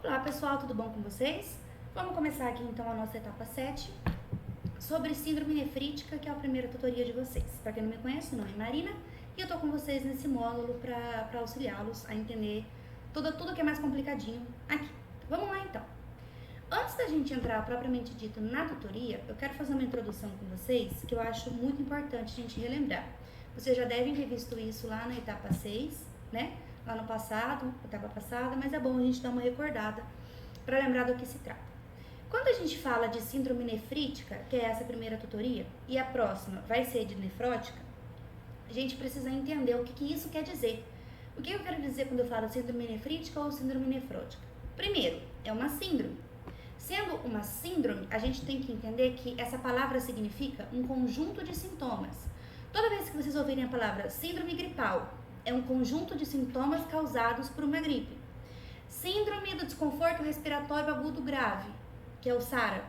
Olá pessoal, tudo bom com vocês? Vamos começar aqui então a nossa etapa 7 sobre síndrome nefrítica, que é a primeira tutoria de vocês. Para quem não me conhece, meu nome é Marina e eu tô com vocês nesse módulo para auxiliá-los a entender tudo que é mais complicadinho aqui. Vamos lá então. Antes da gente entrar propriamente dito na tutoria, eu quero fazer uma introdução com vocês que eu acho muito importante a gente relembrar. Vocês já devem ter visto isso lá na etapa 6, né? Lá no passado, etapa passada, mas é bom a gente dar uma recordada para lembrar do que se trata. Quando a gente fala de síndrome nefrítica, que é essa primeira tutoria, e a próxima vai ser de nefrótica, a gente precisa entender o que isso quer dizer. O que eu quero dizer quando eu falo síndrome nefrítica ou síndrome nefrótica? Primeiro, é uma síndrome. Sendo uma síndrome, a gente tem que entender que essa palavra significa um conjunto de sintomas. Toda vez que vocês ouvirem a palavra síndrome gripal, é um conjunto de sintomas causados por uma gripe. Síndrome do desconforto respiratório agudo grave, que é o SARA,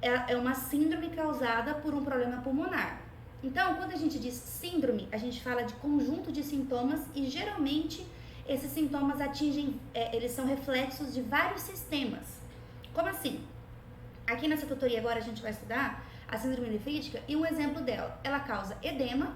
é uma síndrome causada por um problema pulmonar. Então, quando a gente diz síndrome, a gente fala de conjunto de sintomas e geralmente esses sintomas atingem, eles são reflexos de vários sistemas. Como assim? Aqui nessa tutoria agora a gente vai estudar a síndrome nefrítica e um exemplo dela. Ela causa edema,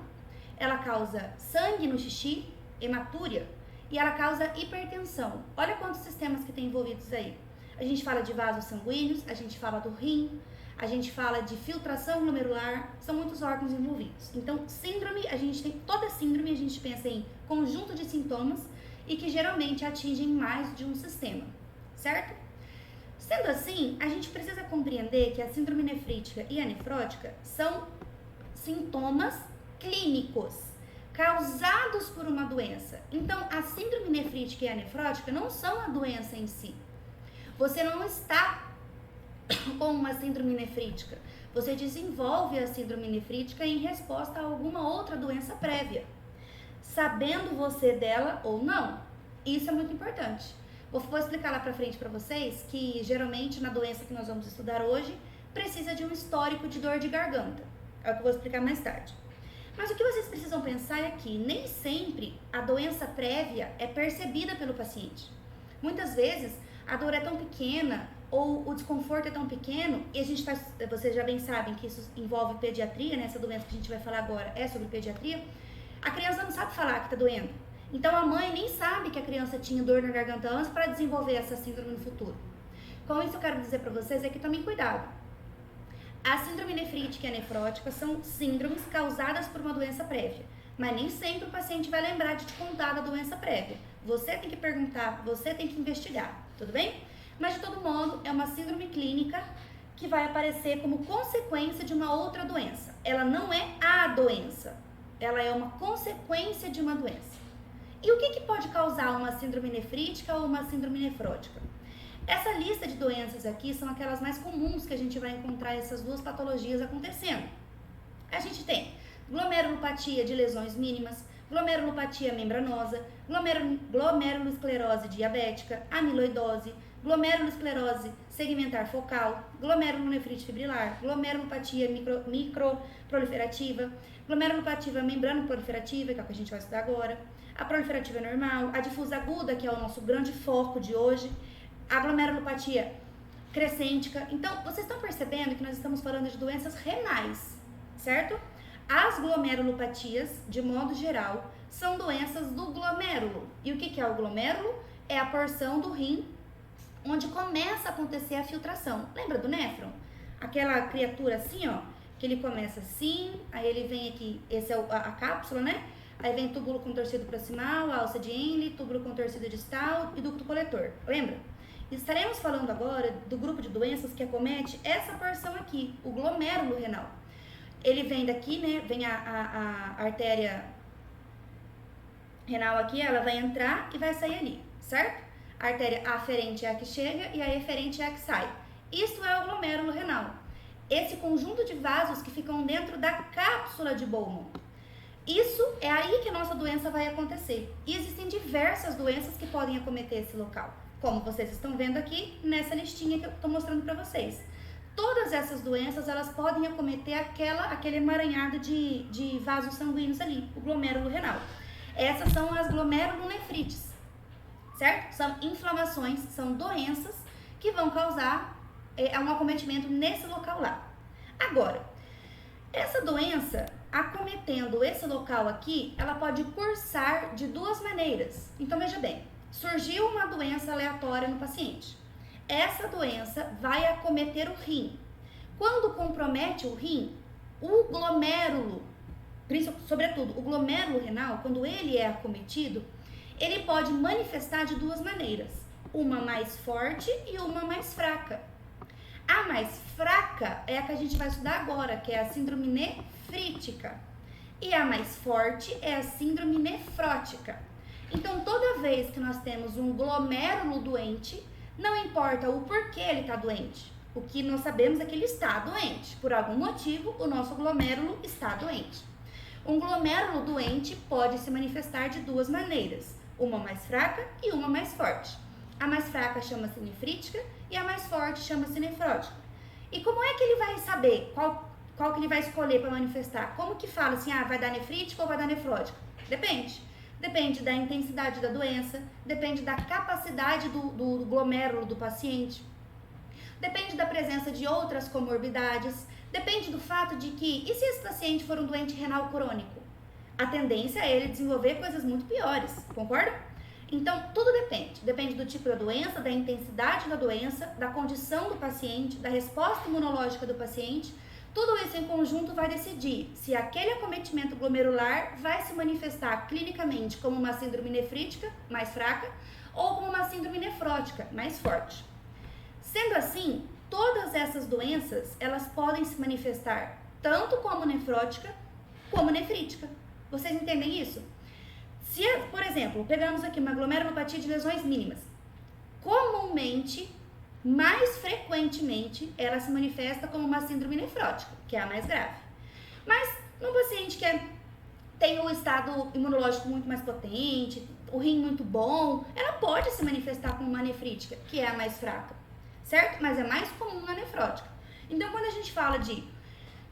ela causa sangue no xixi, hematúria, e ela causa hipertensão. Olha quantos sistemas que tem envolvidos aí. A gente fala de vasos sanguíneos, a gente fala do rim, a gente fala de filtração glomerular, são muitos órgãos envolvidos. Então, síndrome, a gente tem toda síndrome, a gente pensa em conjunto de sintomas e que geralmente atingem mais de um sistema, certo? Sendo assim, a gente precisa compreender que a síndrome nefrítica e a nefrótica são sintomas clínicos causados por uma doença. Então, a síndrome nefrítica e a nefrótica não são a doença em si. Você não está com uma síndrome nefrítica. Você desenvolve a síndrome nefrítica em resposta a alguma outra doença prévia, sabendo você dela ou não. Isso é muito importante. Vou explicar lá pra frente pra vocês que geralmente na doença que nós vamos estudar hoje precisa de um histórico de dor de garganta. É o que eu vou explicar mais tarde. Mas o que vocês precisam pensar é que nem sempre a doença prévia é percebida pelo paciente. Muitas vezes a dor é tão pequena ou o desconforto é tão pequeno e vocês já bem sabem que isso envolve pediatria, né? Essa doença que a gente vai falar agora é sobre pediatria. A criança não sabe falar que tá doendo. Então a mãe nem sabe que a criança tinha dor na garganta antes para desenvolver essa síndrome no futuro. Com isso eu quero dizer para vocês é que tomem cuidado. A síndrome nefrítica e a nefrótica são síndromes causadas por uma doença prévia, mas nem sempre o paciente vai lembrar de te contar da doença prévia. Você tem que perguntar, você tem que investigar, tudo bem? Mas de todo modo, é uma síndrome clínica que vai aparecer como consequência de uma outra doença. Ela não é a doença, ela é uma consequência de uma doença. E o que pode causar uma síndrome nefrítica ou uma síndrome nefrótica? Essa lista de doenças aqui são aquelas mais comuns que a gente vai encontrar essas duas patologias acontecendo. A gente tem glomerulopatia de lesões mínimas, glomerulopatia membranosa, glomerulosclerose diabética, amiloidose, glomerulosclerose segmentar focal, glomerulonefrite fibrilar, glomerulopatia microproliferativa, glomerulopatia membranoproliferativa, que é o que a gente vai estudar agora, a proliferativa normal, a difusa aguda, que é o nosso grande foco de hoje, a glomerulopatia crescêntica. Então, vocês estão percebendo que nós estamos falando de doenças renais, certo? As glomerulopatias, de modo geral, são doenças do glomérulo. E o que é o glomérulo? É a porção do rim onde começa a acontecer a filtração. Lembra do néfron? Aquela criatura assim, ó, que ele começa assim, aí ele vem aqui, esse é a cápsula, né? Aí vem túbulo contorcido proximal, alça de Henle, túbulo contorcido distal e ducto coletor. Lembra? Estaremos falando agora do grupo de doenças que acomete essa porção aqui, o glomérulo renal. Ele vem daqui, né? Vem a artéria renal aqui, ela vai entrar e vai sair ali, certo? A artéria aferente é a que chega e a eferente é a que sai. Isso é o glomérulo renal. Esse conjunto de vasos que ficam dentro da cápsula de Bowman. Isso é aí que a nossa doença vai acontecer. E existem diversas doenças que podem acometer esse local, como vocês estão vendo aqui nessa listinha que eu estou mostrando para vocês. Todas essas doenças, elas podem acometer aquele emaranhado de vasos sanguíneos ali, o glomérulo renal. Essas são as glomerulonefrites, certo? São inflamações, são doenças que vão causar um acometimento nesse local lá. Agora, essa doença, acometendo esse local aqui, ela pode cursar de duas maneiras. Então, veja bem, surgiu uma doença aleatória no paciente. Essa doença vai acometer o rim. Quando compromete o rim, o glomérulo, sobretudo o glomérulo renal, quando ele é acometido, ele pode manifestar de duas maneiras, uma mais forte e uma mais fraca. A mais fraca é a que a gente vai estudar agora, que é a síndrome nefrítica. E a mais forte é a síndrome nefrótica. Então, toda vez que nós temos um glomérulo doente, não importa o porquê ele está doente. O que nós sabemos é que ele está doente. Por algum motivo, o nosso glomérulo está doente. Um glomérulo doente pode se manifestar de duas maneiras, uma mais fraca e uma mais forte. A mais fraca chama-se nefrítica e a mais forte chama-se nefrótica. E como é que ele vai saber qual que ele vai escolher para manifestar? Como que fala assim, vai dar nefrítica ou vai dar nefrótica? Depende. Depende da intensidade da doença, depende da capacidade do glomérulo do paciente, depende da presença de outras comorbidades, depende do fato de que, e se esse paciente for um doente renal crônico? A tendência é ele desenvolver coisas muito piores, concorda? Então, tudo depende. Depende do tipo da doença, da intensidade da doença, da condição do paciente, da resposta imunológica do paciente. Tudo isso em conjunto vai decidir se aquele acometimento glomerular vai se manifestar clinicamente como uma síndrome nefrítica, mais fraca, ou como uma síndrome nefrótica, mais forte. Sendo assim, todas essas doenças, elas podem se manifestar tanto como nefrótica, como nefrítica. Vocês entendem isso? Se, por exemplo, pegamos aqui uma glomerulopatia de lesões mínimas, comumente, mais frequentemente, ela se manifesta como uma síndrome nefrótica, que é a mais grave. Mas, num paciente que tem um estado imunológico muito mais potente, o rim muito bom, ela pode se manifestar como uma nefrítica, que é a mais fraca, certo? Mas é mais comum na nefrótica. Então, quando a gente fala de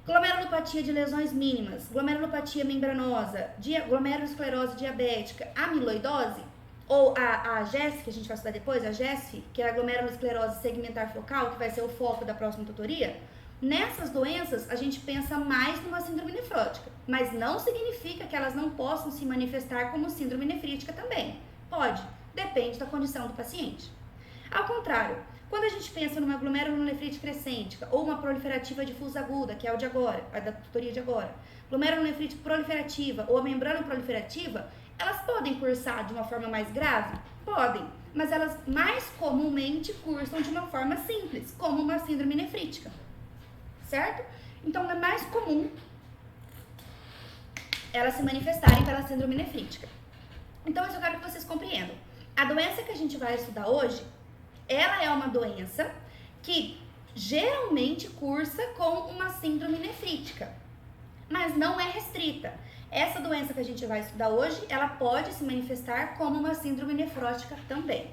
glomerulopatia de lesões mínimas, glomerulopatia membranosa, glomerulosclerose diabética, amiloidose, ou a GESF, que a gente vai estudar depois, a GESF, que é a glomerulosclerose segmentar focal, que vai ser o foco da próxima tutoria, nessas doenças a gente pensa mais numa síndrome nefrótica, mas não significa que elas não possam se manifestar como síndrome nefrítica também. Pode, depende da condição do paciente. Ao contrário, quando a gente pensa numa glomerulonefrite crescente ou uma proliferativa difusa aguda, que é o de agora, a da tutoria de agora, glomerulonefrite proliferativa ou a membrana proliferativa, elas podem cursar de uma forma mais grave? Podem, mas elas mais comumente cursam de uma forma simples, como uma síndrome nefrítica, certo? Então, é mais comum elas se manifestarem pela síndrome nefrítica. Então, isso eu quero que vocês compreendam. A doença que a gente vai estudar hoje, ela é uma doença que geralmente cursa com uma síndrome nefrítica, mas não é restrita. Essa doença que a gente vai estudar hoje, ela pode se manifestar como uma síndrome nefrótica também.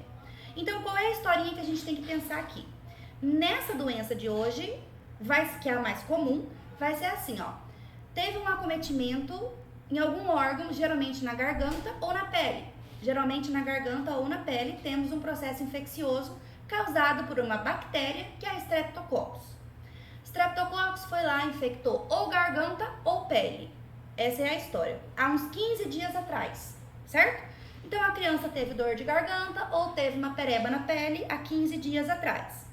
Então, qual é a historinha que a gente tem que pensar aqui? Nessa doença de hoje, que é a mais comum, vai ser assim, ó. Teve um acometimento em algum órgão, geralmente na garganta ou na pele. Geralmente na garganta ou na pele temos um processo infeccioso causado por uma bactéria que é a Streptococcus. Streptococcus foi lá e infectou ou garganta ou pele. Essa é a história. Há uns 15 dias atrás, certo? Então a criança teve dor de garganta ou teve uma pereba na pele há 15 dias atrás.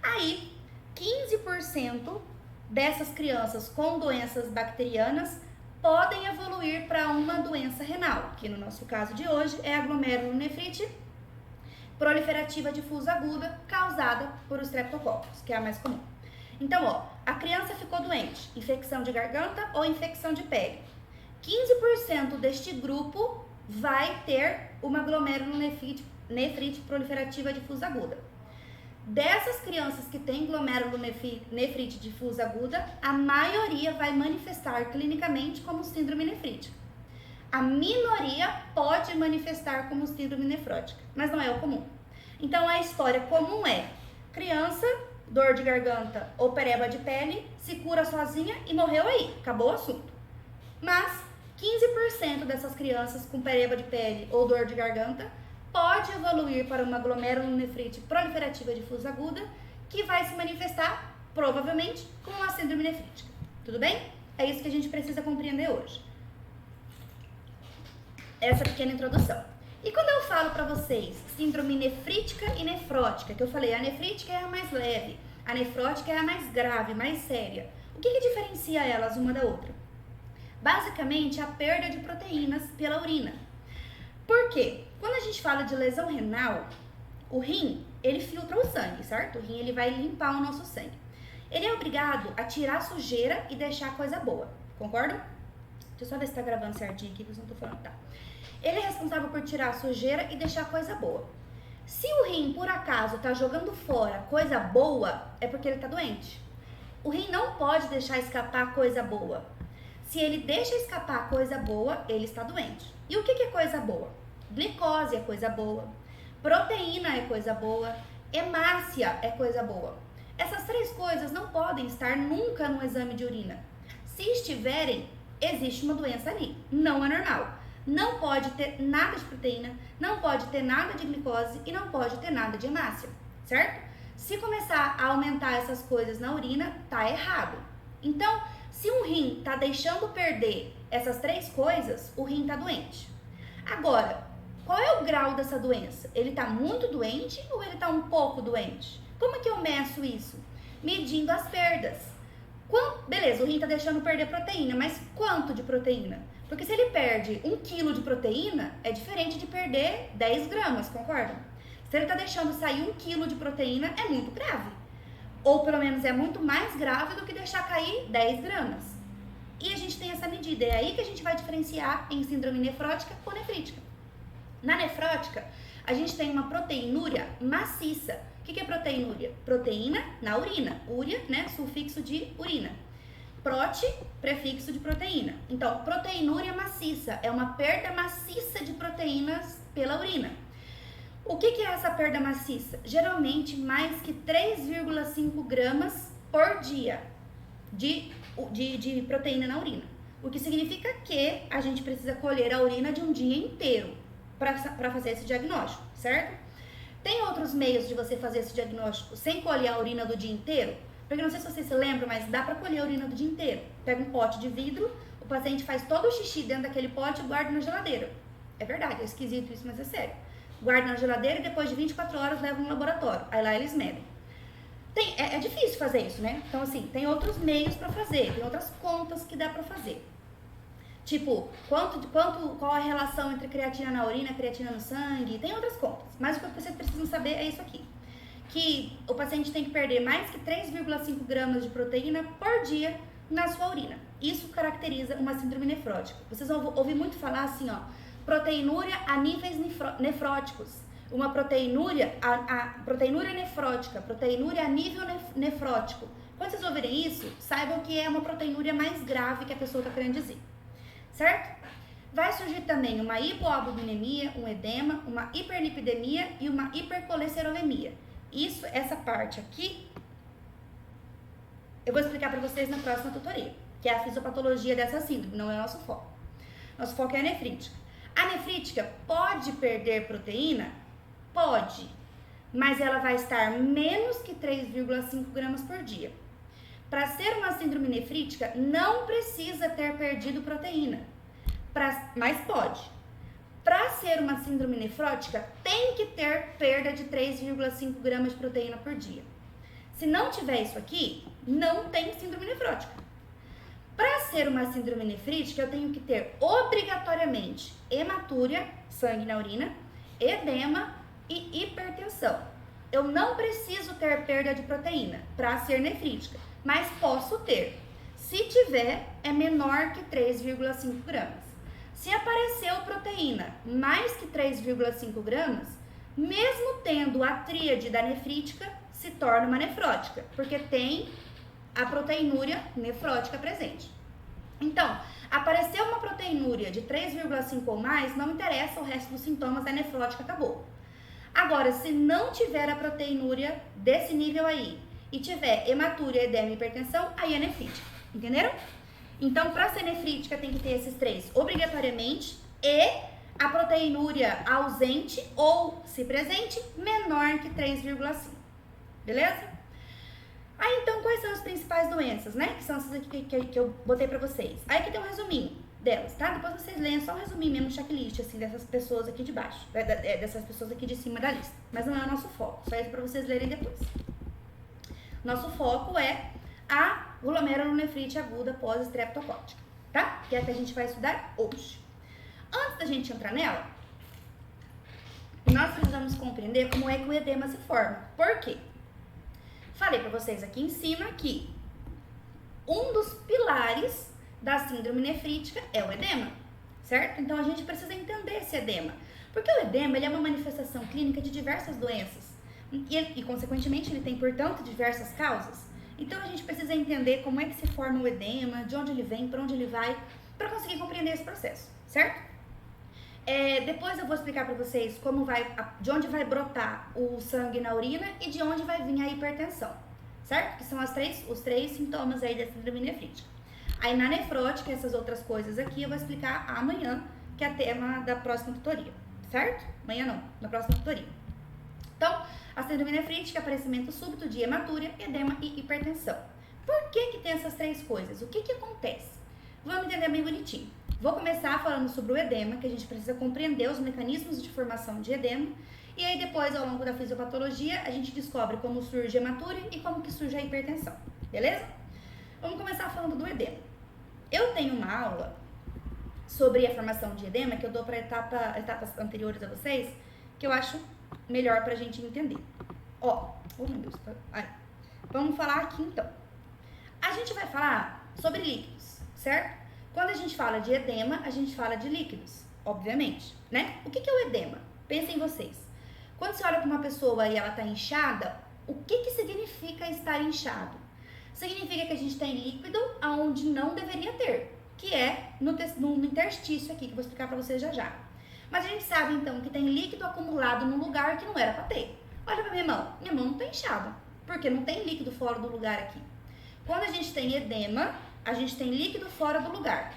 Aí, 15% dessas crianças com doenças bacterianas podem evoluir para uma doença renal, que no nosso caso de hoje é a glomerulonefrite proliferativa difusa aguda causada por Streptococcus, que é a mais comum. Então, ó, a criança ficou doente, infecção de garganta ou infecção de pele. 15% deste grupo vai ter uma glomerulonefrite proliferativa difusa aguda. Dessas crianças que têm glomerulonefrite difusa aguda, a maioria vai manifestar clinicamente como síndrome nefrítica. A minoria pode manifestar como síndrome nefrótica, mas não é o comum. Então, a história comum é criança, dor de garganta ou pereba de pele, se cura sozinha e morreu aí, acabou o assunto. Mas 15% dessas crianças com pereba de pele ou dor de garganta pode evoluir para uma glomerulonefrite proliferativa difusa aguda, que vai se manifestar, provavelmente, com uma síndrome nefrítica. Tudo bem? É isso que a gente precisa compreender hoje. Essa pequena introdução. E quando eu falo para vocês síndrome nefrítica e nefrótica, que eu falei, a nefrítica é a mais leve, a nefrótica é a mais grave, mais séria. O que diferencia elas uma da outra? Basicamente, a perda de proteínas pela urina. Por quê? Quando a gente fala de lesão renal, o rim, ele filtra o sangue, certo? O rim, ele vai limpar o nosso sangue. Ele é obrigado a tirar sujeira e deixar coisa boa, concordam? Deixa eu só ver se tá gravando certinho aqui, porque eu não tô falando, tá. Ele é responsável por tirar a sujeira e deixar coisa boa. Se o rim, por acaso, tá jogando fora coisa boa, é porque ele tá doente. O rim não pode deixar escapar coisa boa. Se ele deixa escapar coisa boa, ele está doente. E o que é coisa boa? Glicose é coisa boa, proteína é coisa boa, hemácia é coisa boa. Essas três coisas não podem estar nunca no exame de urina. Se estiverem, existe uma doença ali, não é normal. Não pode ter nada de proteína, não pode ter nada de glicose e não pode ter nada de hemácia, certo? Se começar a aumentar essas coisas na urina, tá errado. Então, se um rim tá deixando perder essas três coisas, o rim tá doente. Agora, qual é o grau dessa doença? Ele tá muito doente ou ele tá um pouco doente? Como é que eu meço isso? Medindo as perdas. Beleza, o rim tá deixando perder proteína, mas quanto de proteína? Porque se ele perde 1 kg de proteína, é diferente de perder 10 gramas, concordam? Se ele tá deixando sair 1 kg de proteína, é muito grave. Ou pelo menos é muito mais grave do que deixar cair 10 gramas. E a gente tem essa medida, é aí que a gente vai diferenciar em síndrome nefrótica ou nefrítica. Na nefrótica, a gente tem uma proteinúria maciça. O que é proteinúria? Proteína na urina. Úria, né? Sufixo de urina. Prote, prefixo de proteína. Então, proteinúria maciça é uma perda maciça de proteínas pela urina. O que é essa perda maciça? Geralmente mais que 3,5 gramas por dia de proteína na urina. O que significa que a gente precisa colher a urina de um dia inteiro para fazer esse diagnóstico, certo? Tem outros meios de você fazer esse diagnóstico sem colher a urina do dia inteiro? Porque não sei se vocês se lembram, mas dá pra colher a urina do dia inteiro. Pega um pote de vidro, o paciente faz todo o xixi dentro daquele pote e guarda na geladeira. É verdade, é esquisito isso, mas é sério. Guarda na geladeira e depois de 24 horas leva no laboratório. Aí lá eles medem. É difícil fazer isso, né? Então, assim, tem outros meios pra fazer, tem outras contas que dá pra fazer. Tipo, qual a relação entre creatina na urina e creatina no sangue, tem outras contas. Mas o que vocês precisam saber é isso aqui. Que o paciente tem que perder mais que 3,5 gramas de proteína por dia na sua urina. Isso caracteriza uma síndrome nefrótica. Vocês vão ouvir muito falar assim, ó, proteinúria a níveis nefróticos. Uma proteinúria, a proteinúria nefrótica, proteinúria a nível nefrótico. Quando vocês ouvirem isso, saibam que é uma proteinúria mais grave que a pessoa está querendo dizer. Certo? Vai surgir também uma hipoalbuminemia, um edema, uma hiperlipidemia e uma hipercolesterolemia. Essa parte aqui, eu vou explicar para vocês na próxima tutoria, que é a fisiopatologia dessa síndrome, não é o nosso foco. Nosso foco é a nefrítica. A nefrítica pode perder proteína? Pode, mas ela vai estar menos que 3,5 gramas por dia. Para ser uma síndrome nefrítica, não precisa ter perdido proteína, mas pode. Para ser uma síndrome nefrótica, tem que ter perda de 3,5 gramas de proteína por dia. Se não tiver isso aqui, não tem síndrome nefrótica. Para ser uma síndrome nefrítica, eu tenho que ter obrigatoriamente hematúria, sangue na urina, edema e hipertensão. Eu não preciso ter perda de proteína para ser nefrítica, mas posso ter. Se tiver, é menor que 3,5 gramas. Se apareceu proteína mais que 3,5 gramas, mesmo tendo a tríade da nefrítica, se torna uma nefrótica, porque tem a proteinúria nefrótica presente. Então, apareceu uma proteinúria de 3,5 ou mais, não interessa o resto dos sintomas, a nefrótica acabou. Agora, se não tiver a proteinúria desse nível aí, e tiver hematúria, edema e hipertensão, aí é nefrítica, entenderam? Então, para ser nefrítica tem que ter esses três obrigatoriamente e a proteinúria ausente ou, se presente, menor que 3,5. Beleza? Aí, então, quais são as principais doenças, né? Que são essas aqui que eu botei pra vocês. Aí aqui tem um resuminho delas, tá? Depois vocês leem só um resuminho mesmo, um checklist, assim, dessas pessoas aqui de baixo. Dessas pessoas aqui de cima da lista. Mas não é o nosso foco, só isso pra vocês lerem depois. Nosso foco é a glomerulonefrite aguda pós-estreptocócica, tá? Que é a que a gente vai estudar hoje. Antes da gente entrar nela, nós precisamos compreender como é que o edema se forma. Por quê? Falei pra vocês aqui em cima que um dos pilares da síndrome nefrítica é o edema, certo? Então a gente precisa entender esse edema, porque o edema ele é uma manifestação clínica de diversas doenças e consequentemente ele tem, portanto, diversas causas. Então a gente precisa entender como é que se forma o edema, de onde ele vem, para onde ele vai, para conseguir compreender esse processo, certo? Depois eu vou explicar para vocês de onde vai brotar o sangue na urina e de onde vai vir a hipertensão, certo? Que são os três sintomas aí da síndrome nefrítica. Aí na nefrótica, essas outras coisas aqui eu vou explicar amanhã, que é tema da próxima tutoria, certo? Amanhã não, na próxima tutoria. Então, a síndrome nefrítica é aparecimento súbito de hematúria, edema e hipertensão. Por que tem essas três coisas? O que acontece? Vamos entender bem bonitinho. Vou começar falando sobre o edema, que a gente precisa compreender os mecanismos de formação de edema. E aí depois, ao longo da fisiopatologia, a gente descobre como surge a hematúria e como que surge a hipertensão. Beleza? Vamos começar falando do edema. Eu tenho uma aula sobre a formação de edema, que eu dou para etapas anteriores a vocês, que eu acho melhor pra gente entender. Oh meu Deus. Vamos falar aqui então. A gente vai falar sobre líquidos, certo? Quando a gente fala de edema, a gente fala de líquidos, obviamente, né? O que é o edema? Pensem vocês. Quando você olha para uma pessoa e ela tá inchada, o que significa estar inchado? Significa que a gente tem líquido aonde não deveria ter, que é no interstício aqui, que eu vou explicar para vocês já já. Mas a gente sabe então que tem líquido acumulado num lugar que não era para ter. Olha pra minha mão não tá inchada, porque não tem líquido fora do lugar aqui. Quando a gente tem edema, a gente tem líquido fora do lugar.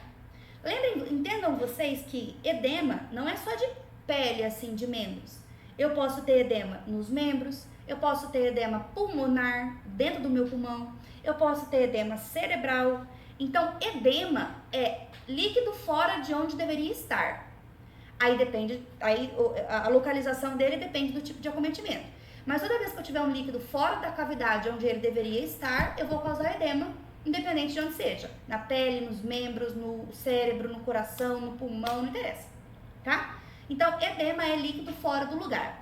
Entendam vocês que edema não é só de pele, assim, de membros. Eu posso ter edema nos membros, eu posso ter edema pulmonar, dentro do meu pulmão, eu posso ter edema cerebral. Então, edema é líquido fora de onde deveria estar. A localização dele depende do tipo de acometimento. Mas toda vez que eu tiver um líquido fora da cavidade onde ele deveria estar, eu vou causar edema, independente de onde seja. Na pele, nos membros, no cérebro, no coração, no pulmão, não interessa, tá? Então, edema é líquido fora do lugar.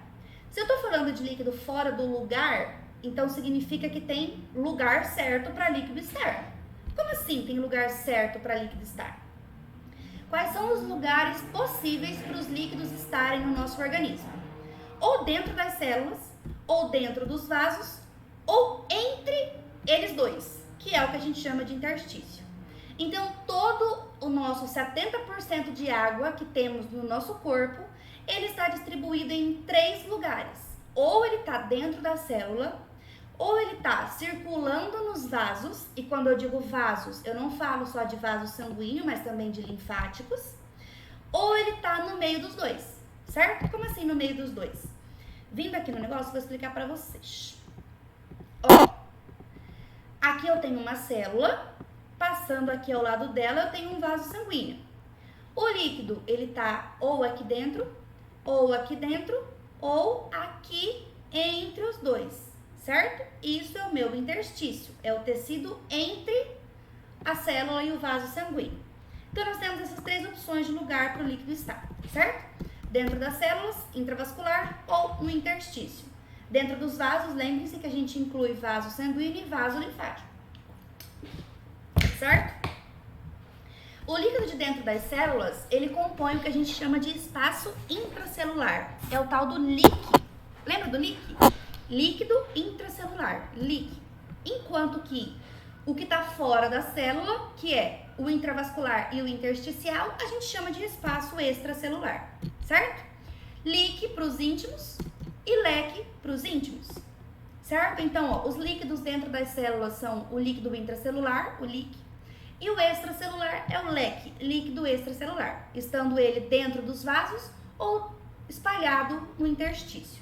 Se eu tô falando de líquido fora do lugar, então significa que tem lugar certo para líquido estar. Como assim tem lugar certo para líquido estar? Quais são os lugares possíveis para os líquidos estarem no nosso organismo? Ou dentro das células, ou dentro dos vasos, ou entre eles dois, que é o que a gente chama de interstício. Então, todo o nosso 70% de água que temos no nosso corpo, ele está distribuído em 3 lugares. Ou ele está dentro da célula, ou ele está circulando nos vasos, e quando eu digo vasos, eu não falo só de vaso sanguíneo, mas também de linfáticos, ou ele está no meio dos dois, certo? Como assim no meio dos dois? Vindo aqui no negócio, vou explicar para vocês. Ó, aqui eu tenho uma célula, passando aqui ao lado dela eu tenho um vaso sanguíneo. O líquido, ele tá ou aqui dentro, ou aqui dentro, ou aqui entre os dois, certo? Isso é o meu interstício, é o tecido entre a célula e o vaso sanguíneo. Então, nós temos essas 3 opções de lugar para o líquido estar, certo? Dentro das células, intravascular ou no interstício. Dentro dos vasos, lembrem-se que a gente inclui vaso sanguíneo e vaso linfático, certo? O líquido de dentro das células, ele compõe o que a gente chama de espaço intracelular. É o tal do LIC. Lembra do LIC? Líquido intracelular, LIC. Enquanto que o que está fora da célula, que é o intravascular e o intersticial, a gente chama de espaço extracelular, certo? LIC para os íntimos e LEC para os íntimos, certo? Então, ó, os líquidos dentro das células são o líquido intracelular, o LIC, E o extracelular é o leque, líquido extracelular, estando ele dentro dos vasos ou espalhado no interstício.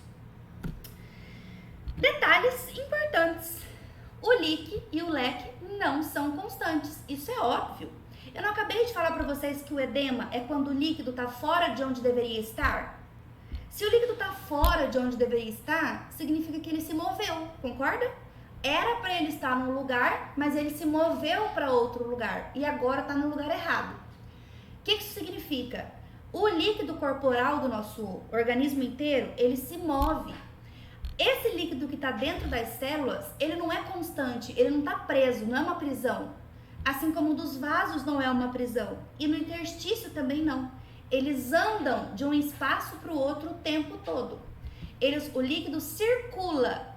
Detalhes importantes. O leque e o leque não são constantes, isso é óbvio. Eu não acabei de falar para vocês que o edema é quando o líquido está fora de onde deveria estar? Se o líquido está fora de onde deveria estar, significa que ele se moveu, concorda? Era para ele estar num lugar, mas ele se moveu para outro lugar e agora está no lugar errado. O que isso significa? O líquido corporal do nosso organismo inteiro, ele se move. Esse líquido que está dentro das células, ele não é constante, ele não está preso, não é uma prisão. Assim como dos vasos não é uma prisão. E no interstício também não. Eles andam de um espaço para o outro o tempo todo. O líquido circula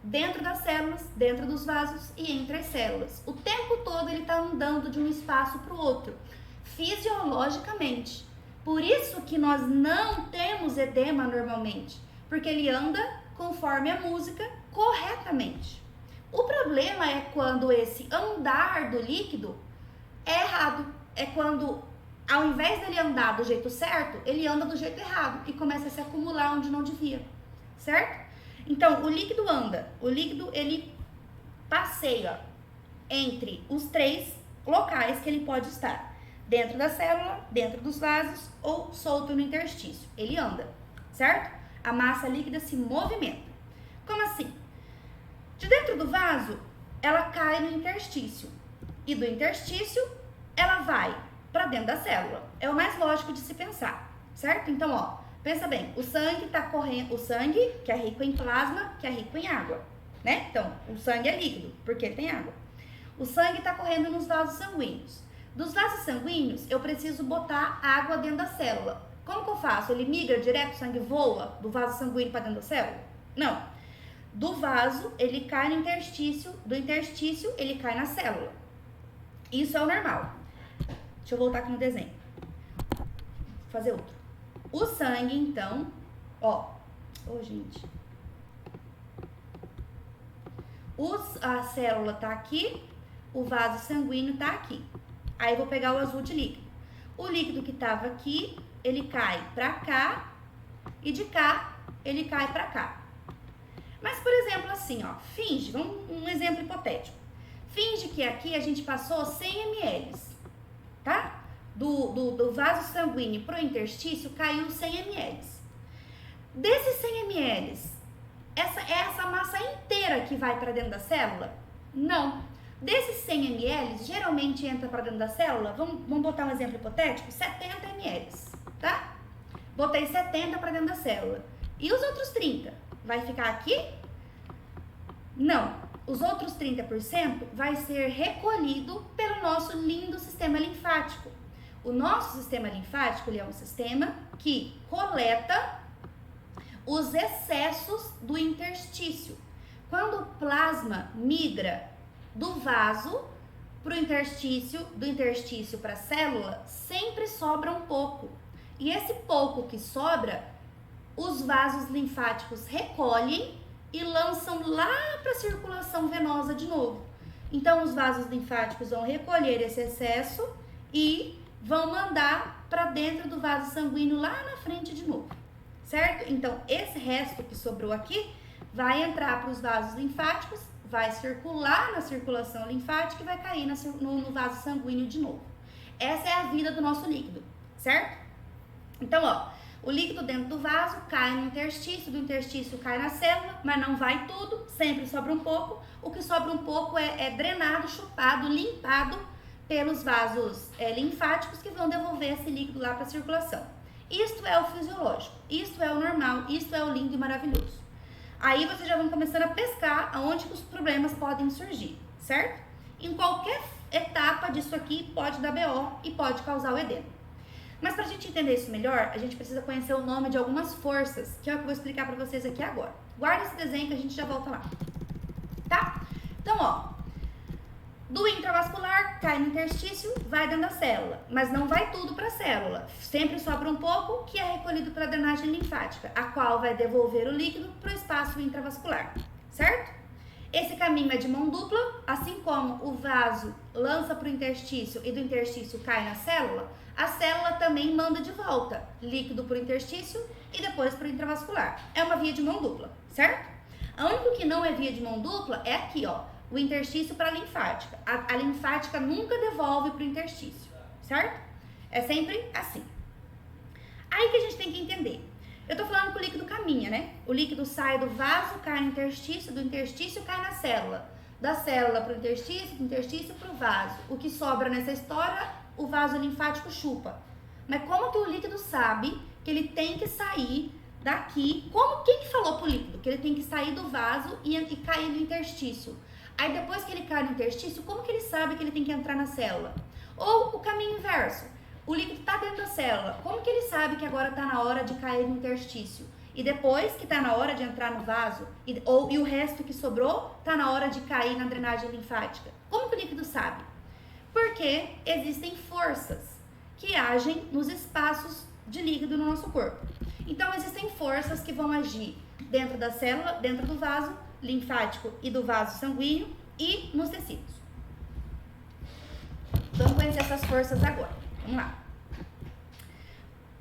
dentro das células, dentro dos vasos e entre as células. O tempo todo ele está andando de um espaço para o outro, fisiologicamente. Por isso que nós não temos edema normalmente, porque ele anda conforme a música corretamente. O problema é quando esse andar do líquido é errado. É quando, ao invés dele andar do jeito certo, ele anda do jeito errado e começa a se acumular onde não devia, certo? Então, o líquido anda. O líquido, ele passeia entre os 3 locais que ele pode estar. Dentro da célula, dentro dos vasos ou solto no interstício. Ele anda, certo? A massa líquida se movimenta. Como assim? De dentro do vaso, ela cai no interstício. E do interstício, ela vai para dentro da célula. É o mais lógico de se pensar, certo? Então, ó, pensa bem, o sangue tá correndo, o sangue que é rico em plasma, que é rico em água, né? Então, o sangue é líquido, porque ele tem água. O sangue tá correndo nos vasos sanguíneos. Dos vasos sanguíneos, eu preciso botar água dentro da célula. Como que eu faço? Ele migra direto, o sangue voa do vaso sanguíneo para dentro da célula? Não. Do vaso, ele cai no interstício, do interstício, ele cai na célula. Isso é o normal. Deixa eu voltar aqui no desenho. Vou fazer outro. O sangue, então, ó. Gente. A célula tá aqui, o vaso sanguíneo tá aqui. Aí eu vou pegar o azul de líquido. O líquido que tava aqui, ele cai pra cá e de cá ele cai pra cá. Mas, por exemplo, assim, ó, finge, um exemplo hipotético. Finge que aqui a gente passou 100 ml, tá? Do vaso sanguíneo pro interstício caiu 100 ml. Desses 100 ml, essa massa inteira que vai para dentro da célula? Não. Desses 100 ml, geralmente entra para dentro da célula, vamos botar um exemplo hipotético, 70 ml, tá? Botei 70 para dentro da célula. E os outros 30? Vai ficar aqui? Não. Os outros 30% vai ser recolhido pelo nosso lindo sistema linfático. O nosso sistema linfático, ele é um sistema que coleta os excessos do interstício. Quando o plasma migra do vaso para o interstício, do interstício para a célula, sempre sobra um pouco. E esse pouco que sobra, os vasos linfáticos recolhem e lançam lá para a circulação venosa de novo. Então, os vasos linfáticos vão recolher esse excesso e vão mandar para dentro do vaso sanguíneo lá na frente de novo, certo? Então, esse resto que sobrou aqui vai entrar para os vasos linfáticos, vai circular na circulação linfática e vai cair no vaso sanguíneo de novo. Essa é a vida do nosso líquido, certo? Então, ó, o líquido dentro do vaso cai no interstício, do interstício cai na célula, mas não vai tudo, sempre sobra um pouco. O que sobra um pouco é drenado, chupado, limpado pelos vasos linfáticos que vão devolver esse líquido lá para a circulação. Isto é o fisiológico, isto é o normal, isto é o lindo e maravilhoso. Aí vocês já vão começando a pescar aonde que os problemas podem surgir, certo? Em qualquer etapa disso aqui pode dar BO e pode causar o edema. Mas para a gente entender isso melhor, a gente precisa conhecer o nome de algumas forças, que é o que eu vou explicar para vocês aqui agora. Guarda esse desenho que a gente já volta lá, tá? Então, ó, do intravascular cai no interstício, vai dentro da célula, mas não vai tudo para a célula. Sempre sobra um pouco que é recolhido pela drenagem linfática, a qual vai devolver o líquido para o espaço intravascular, certo? Esse caminho é de mão dupla, assim como o vaso lança para o interstício e do interstício cai na célula, a célula também manda de volta líquido para o interstício e depois para o intravascular. É uma via de mão dupla, certo? A única que não é via de mão dupla é aqui, ó, o interstício para a linfática. A linfática nunca devolve para o interstício, certo? É sempre assim. Aí que a gente tem que entender. Eu tô falando que o líquido caminha, né? O líquido sai do vaso, cai no interstício, do interstício cai na célula. Da célula para o interstício, do interstício para o vaso. O que sobra nessa história, o vaso linfático chupa. Mas como que o líquido sabe que ele tem que sair daqui? Quem que falou pro líquido que ele tem que sair do vaso e cair no interstício? Aí depois que ele cai no interstício, como que ele sabe que ele tem que entrar na célula? Ou o caminho inverso. O líquido está dentro da célula. Como que ele sabe que agora está na hora de cair no interstício? E depois que está na hora de entrar no vaso, e o resto que sobrou está na hora de cair na drenagem linfática? Como que o líquido sabe? Porque existem forças que agem nos espaços de líquido no nosso corpo. Então, existem forças que vão agir dentro da célula, dentro do vaso linfático e do vaso sanguíneo e nos tecidos. Vamos conhecer essas forças agora. Vamos lá.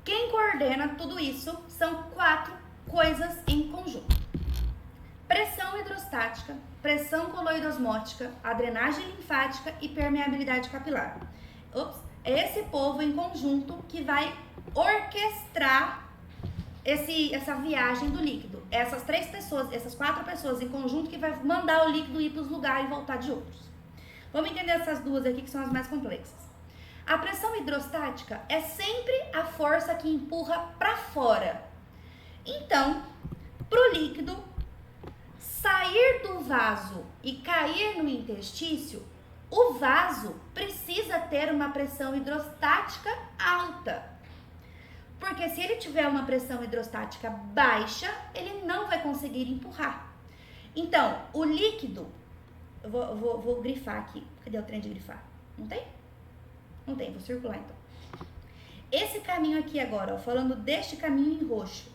Quem coordena tudo isso são 4 coisas em conjunto: pressão hidrostática, pressão coloidosmótica, a drenagem linfática e permeabilidade capilar. É esse povo em conjunto que vai orquestrar essa viagem do líquido. Essas 4 pessoas em conjunto que vai mandar o líquido ir para os lugares e voltar de outros. Vamos entender essas duas aqui que são as mais complexas. A pressão hidrostática é sempre a força que empurra para fora. Então, para o líquido sair do vaso e cair no interstício, o vaso precisa ter uma pressão hidrostática alta. Porque se ele tiver uma pressão hidrostática baixa, ele não vai conseguir empurrar. Então, o líquido... Eu vou grifar aqui. Cadê o trem de grifar? Não tem? Não tem, vou circular então. Esse caminho aqui agora, ó, falando deste caminho em roxo.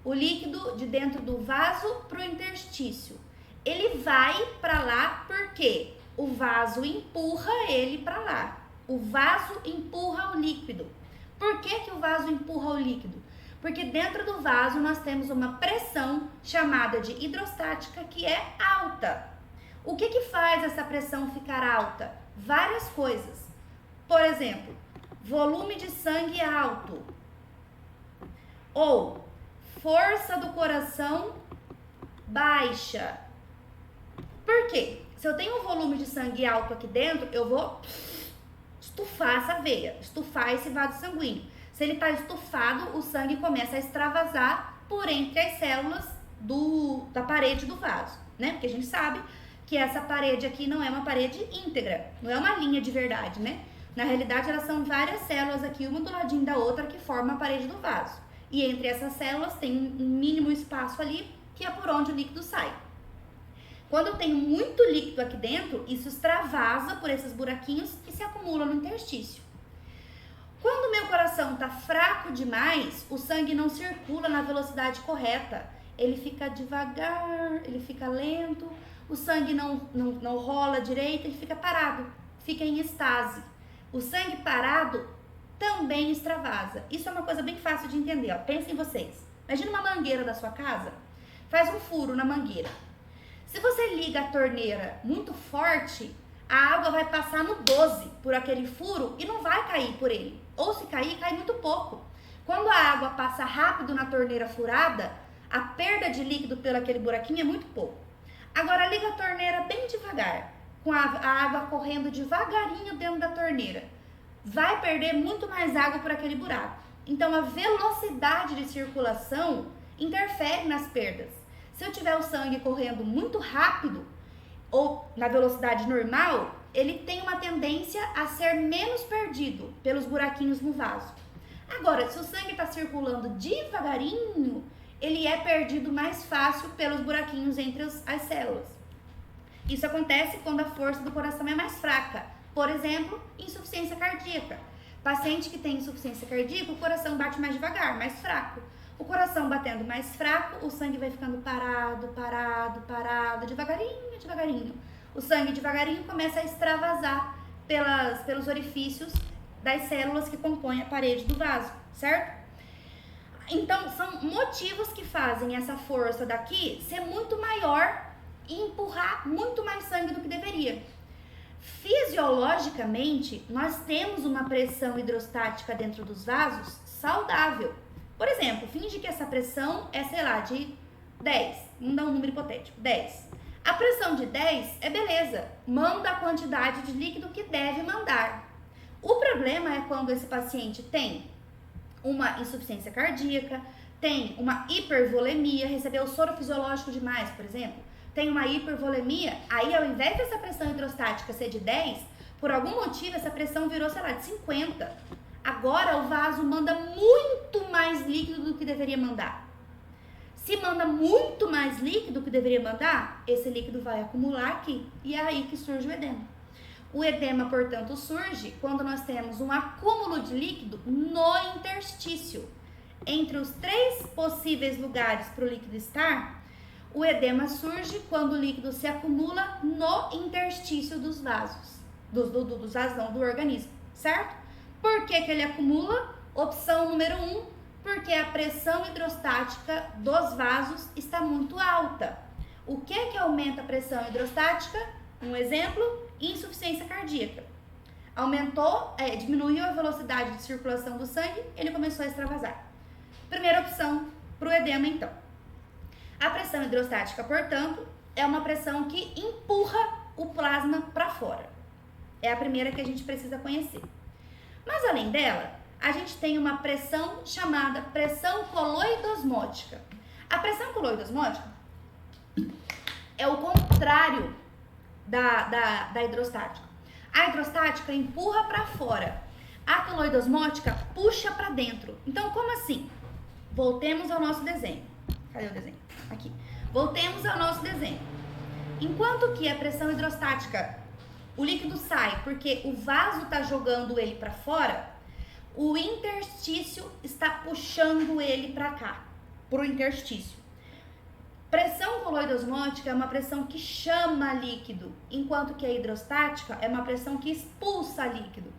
O líquido de dentro do vaso para o interstício. Ele vai para lá porque o vaso empurra ele para lá. O vaso empurra o líquido. Por que o vaso empurra o líquido? Porque dentro do vaso nós temos uma pressão chamada de hidrostática que é alta. O que faz essa pressão ficar alta? Várias coisas. Por exemplo, volume de sangue alto. Ou força do coração baixa. Por quê? Se eu tenho um volume de sangue alto aqui dentro, eu vou estufar essa veia, estufar esse vaso sanguíneo. Se ele está estufado, o sangue começa a extravasar por entre as células da parede do vaso, né? Porque a gente sabe que essa parede aqui não é uma parede íntegra, não é uma linha de verdade, né? Na realidade, elas são várias células aqui, uma do ladinho da outra, que formam a parede do vaso. E entre essas células tem um mínimo espaço ali, que é por onde o líquido sai. Quando eu tenho muito líquido aqui dentro, isso extravasa por esses buraquinhos e se acumula no interstício. Quando o meu coração está fraco demais, o sangue não circula na velocidade correta. Ele fica devagar, ele fica lento, o sangue não rola direito, ele fica parado, fica em estase. O sangue parado também extravasa. Isso é uma coisa bem fácil de entender, ó. Pensem vocês. Imagina uma mangueira da sua casa, faz um furo na mangueira. Se você liga a torneira muito forte, a água vai passar no 12 por aquele furo e não vai cair por ele. Ou se cair, cai muito pouco. Quando a água passa rápido na torneira furada, a perda de líquido pelo aquele buraquinho é muito pouco. Agora liga a torneira bem devagar, com a água correndo devagarinho dentro da torneira. Vai perder muito mais água por aquele buraco. Então a velocidade de circulação interfere nas perdas. Se eu tiver o sangue correndo muito rápido, ou na velocidade normal, ele tem uma tendência a ser menos perdido pelos buraquinhos no vaso. Agora, se o sangue está circulando devagarinho, ele é perdido mais fácil pelos buraquinhos entre as células. Isso acontece quando a força do coração é mais fraca. Por exemplo, insuficiência cardíaca. Paciente que tem insuficiência cardíaca, o coração bate mais devagar, mais fraco. O coração batendo mais fraco, o sangue vai ficando parado, devagarinho, devagarinho. O sangue devagarinho começa a extravasar pelos orifícios das células que compõem a parede do vaso, certo? Então, são motivos que fazem essa força daqui ser muito maior e empurrar muito mais sangue do que deveria. Fisiologicamente, nós temos uma pressão hidrostática dentro dos vasos saudável. Por exemplo, finge que essa pressão é, sei lá, de 10. Vamos dar um número hipotético, 10. A pressão de 10 é beleza, manda a quantidade de líquido que deve mandar. O problema é quando esse paciente tem uma insuficiência cardíaca, tem uma hipervolemia, recebeu soro fisiológico demais, por exemplo, tem uma hipervolemia, aí ao invés dessa pressão hidrostática ser de 10, por algum motivo essa pressão virou, sei lá, de 50. Agora o vaso manda muito mais líquido do que deveria mandar. Se manda muito mais líquido do que deveria mandar, esse líquido vai acumular aqui, e é aí que surge o edema. O edema, portanto, surge quando nós temos um acúmulo de líquido no interstício. Entre os 3 possíveis lugares para o líquido estar, o edema surge quando o líquido se acumula no interstício dos vasos, dos vasos não, do organismo, certo? Por que ele acumula? Opção número 1, porque a pressão hidrostática dos vasos está muito alta. O que aumenta a pressão hidrostática? Um exemplo, insuficiência cardíaca. Diminuiu a velocidade de circulação do sangue, ele começou a extravasar. Primeira opção para o edema, então. A pressão hidrostática, portanto, é uma pressão que empurra o plasma para fora. É a primeira que a gente precisa conhecer. Mas além dela, a gente tem uma pressão chamada pressão coloidosmótica. A pressão coloidosmótica é o contrário da hidrostática. A hidrostática empurra para fora. A coloidosmótica puxa para dentro. Então, como assim? Voltemos ao nosso desenho. Cadê o desenho? Aqui. Voltemos ao nosso desenho. Enquanto que a pressão hidrostática, o líquido sai porque o vaso está jogando ele para fora, o interstício está puxando ele para cá, para o interstício. Pressão coloidosmótica é uma pressão que chama líquido, enquanto que a hidrostática é uma pressão que expulsa líquido.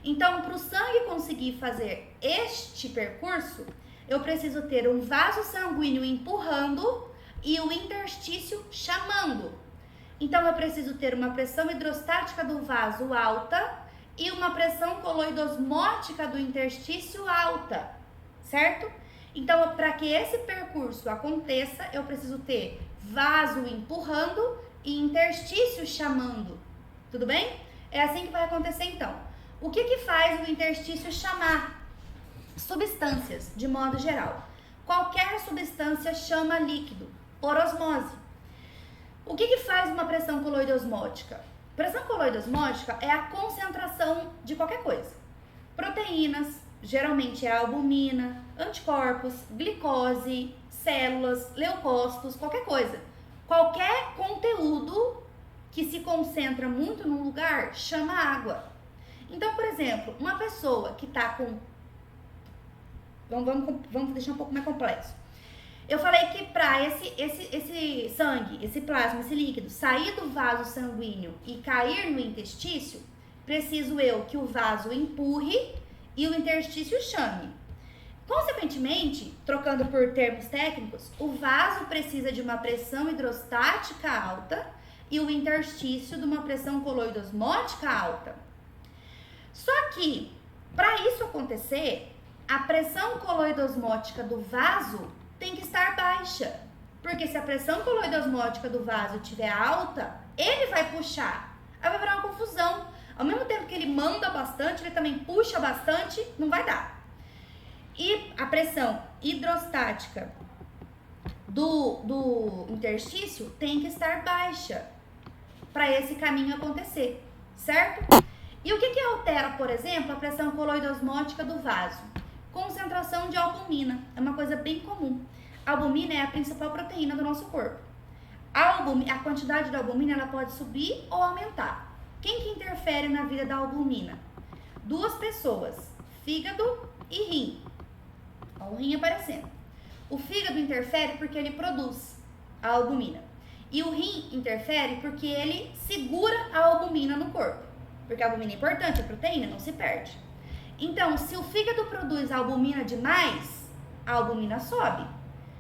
Então, para o sangue conseguir fazer este percurso, eu preciso ter um vaso sanguíneo empurrando e o interstício chamando. Então, eu preciso ter uma pressão hidrostática do vaso alta e uma pressão coloidosmótica do interstício alta, certo? Então, para que esse percurso aconteça, eu preciso ter vaso empurrando e interstício chamando, tudo bem? É assim que vai acontecer, então. O que faz o interstício chamar? Substâncias, de modo geral. Qualquer substância chama líquido, por osmose. O que faz uma pressão coloidosmótica? Pressão coloidosmótica é a concentração de qualquer coisa. Proteínas, geralmente é a albumina, anticorpos, glicose, células, leucócitos, qualquer coisa. Qualquer conteúdo que se concentra muito num lugar chama água. Então, por exemplo, uma pessoa que está com... Vamos deixar um pouco mais complexo. Eu falei que para esse sangue, esse plasma, esse líquido sair do vaso sanguíneo e cair no interstício, preciso eu que o vaso empurre e o interstício chame. Consequentemente, trocando por termos técnicos, o vaso precisa de uma pressão hidrostática alta e o interstício de uma pressão coloidosmótica alta. Só que, para isso acontecer, a pressão coloidosmótica do vaso tem que estar baixa, porque se a pressão coloidosmótica do vaso estiver alta, ele vai puxar, aí vai virar uma confusão. Ao mesmo tempo que ele manda bastante, ele também puxa bastante, não vai dar. E a pressão hidrostática do interstício tem que estar baixa para esse caminho acontecer, certo? E o que altera, por exemplo, a pressão coloidosmótica do vaso? Concentração de albumina, é uma coisa bem comum. A albumina é a principal proteína do nosso corpo. A quantidade de albumina ela pode subir ou aumentar. Quem que interfere na vida da albumina? 2 pessoas, fígado e rim. Olha o rim aparecendo. O fígado interfere porque ele produz a albumina. E o rim interfere porque ele segura a albumina no corpo. Porque a albumina é importante, a proteína não se perde. Então, se o fígado produz albumina demais, a albumina sobe.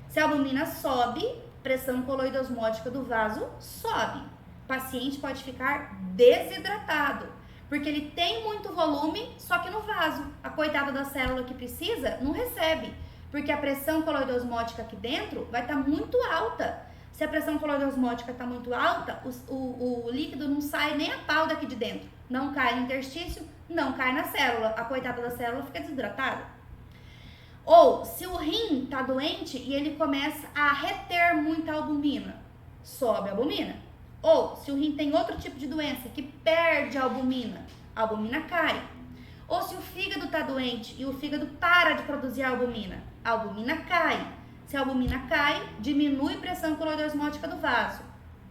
Se a albumina sobe, pressão coloidosmótica do vaso sobe. O paciente pode ficar desidratado, porque ele tem muito volume, só que no vaso. A coitada da célula que precisa não recebe, porque a pressão coloidosmótica aqui dentro vai estar muito alta. Se a pressão coloidosmótica está muito alta, o líquido não sai nem a pau daqui de dentro. Não cai no interstício, não cai na célula. A coitada da célula fica desidratada. Ou, se o rim está doente e ele começa a reter muita albumina, sobe a albumina. Ou, se o rim tem outro tipo de doença que perde a albumina cai. Ou se o fígado está doente e o fígado para de produzir a albumina cai. Se a albumina cai, diminui a pressão coloidosmótica do vaso.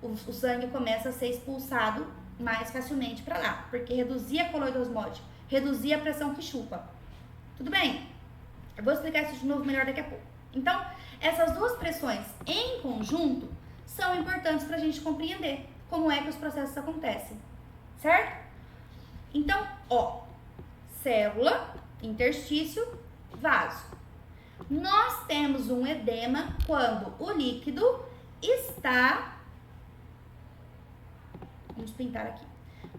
O sangue começa a ser expulsado mais facilmente para lá, porque reduzir a coloidosmótica, reduzir a pressão que chupa. Tudo bem? Eu vou explicar isso de novo melhor daqui a pouco. Então, essas duas pressões em conjunto são importantes para a gente compreender como é que os processos acontecem, certo? Então, ó, célula, interstício, vaso. Nós temos um edema quando o líquido está... Vamos pintar aqui.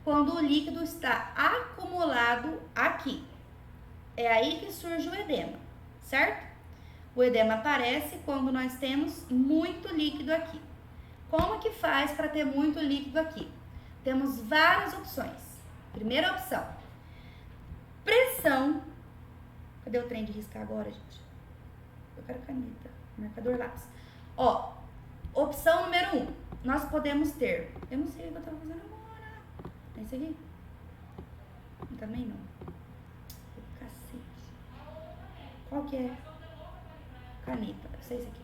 Quando o líquido está acumulado aqui. É aí que surge o edema, certo? O edema aparece quando nós temos muito líquido aqui. Como que faz para ter muito líquido aqui? Temos várias opções. Primeira opção, pressão. Cadê o trem de riscar agora, gente? Eu quero caneta, marcador lápis. Ó, opção número 1, nós podemos ter... Eu não sei o que eu tava fazendo agora. É esse aqui? Também não. Cacete. Qual que é? Caneta, deve ser esse aqui.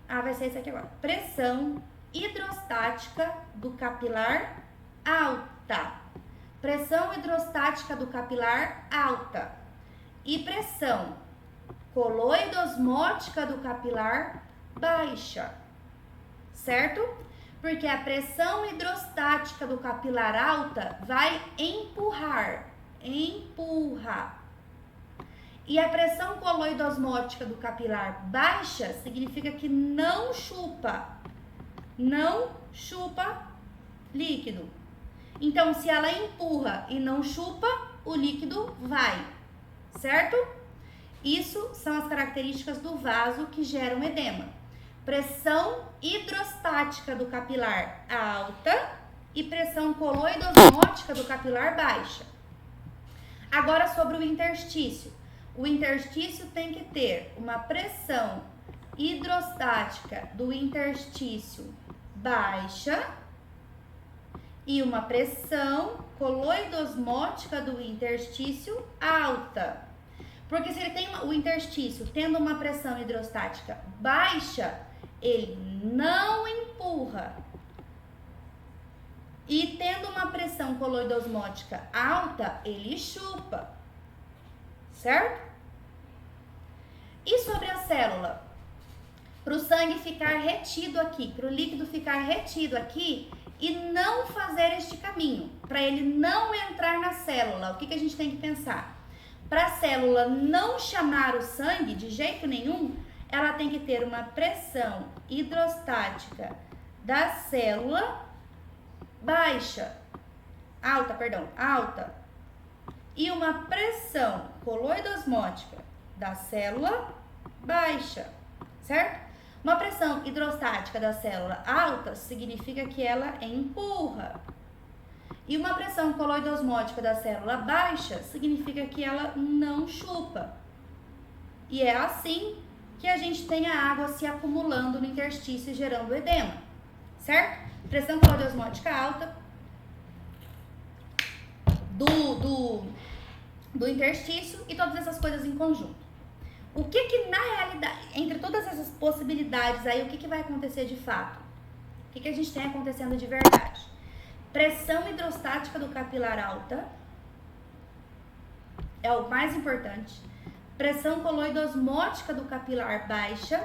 Ah, vai ser esse aqui agora. Pressão hidrostática do capilar alta. Pressão hidrostática do capilar alta. E pressão coloidosmótica do capilar baixa. Certo? Porque a pressão hidrostática do capilar alta vai empurrar. Empurra. E a pressão coloidosmótica do capilar baixa significa que não chupa. Não chupa líquido. Então, se ela empurra e não chupa, o líquido vai. Certo? Isso são as características do vaso que geram edema. Pressão hidrostática do capilar alta e pressão coloidosmótica do capilar baixa. Agora sobre o interstício. O interstício tem que ter uma pressão hidrostática do interstício baixa e uma pressão coloidosmótica do interstício alta. Porque se ele tem o interstício tendo uma pressão hidrostática baixa, ele não empurra. E tendo uma pressão coloidosmótica alta, ele chupa. Certo? E sobre a célula? Para o sangue ficar retido aqui, para o líquido ficar retido aqui e não fazer este caminho, para ele não entrar na célula, o que a gente tem que pensar? Para a célula não chamar o sangue de jeito nenhum, ela tem que ter uma pressão hidrostática da célula baixa, alta, e uma pressão coloidosmótica da célula baixa, certo? Uma pressão hidrostática da célula alta significa que ela empurra. E uma pressão coloidosmótica da célula baixa significa que ela não chupa. E é assim que a gente tem a água se acumulando no interstício, gerando edema, certo? Pressão coloidosmótica alta do interstício e todas essas coisas em conjunto. O que na realidade, entre todas essas possibilidades aí, o que vai acontecer de fato? O que a gente tem acontecendo de verdade? Pressão hidrostática do capilar alta é o mais importante. pressão coloidosmótica do capilar baixa.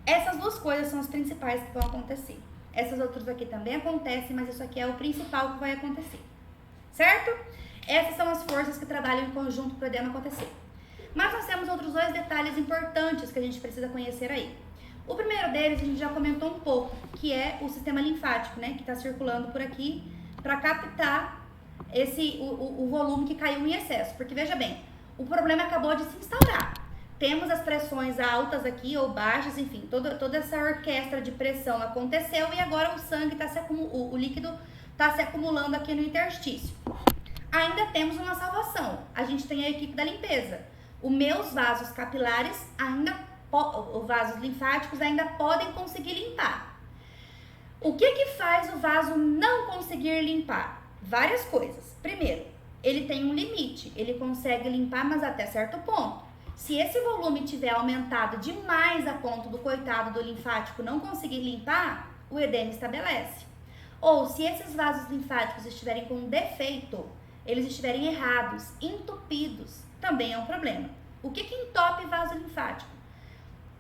Essas duas coisas são as principais que vão acontecer. Essas outras aqui também acontecem, mas isso aqui é o principal que vai acontecer, certo? Essas são as forças que trabalham em conjunto para o edema acontecer. Mas nós temos outros dois detalhes importantes que a gente precisa conhecer aí. O primeiro deles a gente já comentou um pouco, que é o sistema linfático, né? Que está circulando por aqui para captar o volume que caiu em excesso. Porque veja bem, o problema acabou de se instaurar. Temos as pressões altas aqui ou baixas, enfim, toda essa orquestra de pressão aconteceu e agora o sangue o líquido está se acumulando aqui no interstício. Ainda temos uma salvação. A gente tem a equipe da limpeza. Os meus vasos capilares os vasos linfáticos ainda podem conseguir limpar. O que faz o vaso não conseguir limpar? Várias coisas. Primeiro, ele tem um limite. Ele consegue limpar, mas até certo ponto. Se esse volume tiver aumentado demais a ponto do coitado do linfático não conseguir limpar, o edema estabelece. Ou se esses vasos linfáticos estiverem com um defeito, eles estiverem errados, entupidos, também é um problema. O que entope vaso linfático?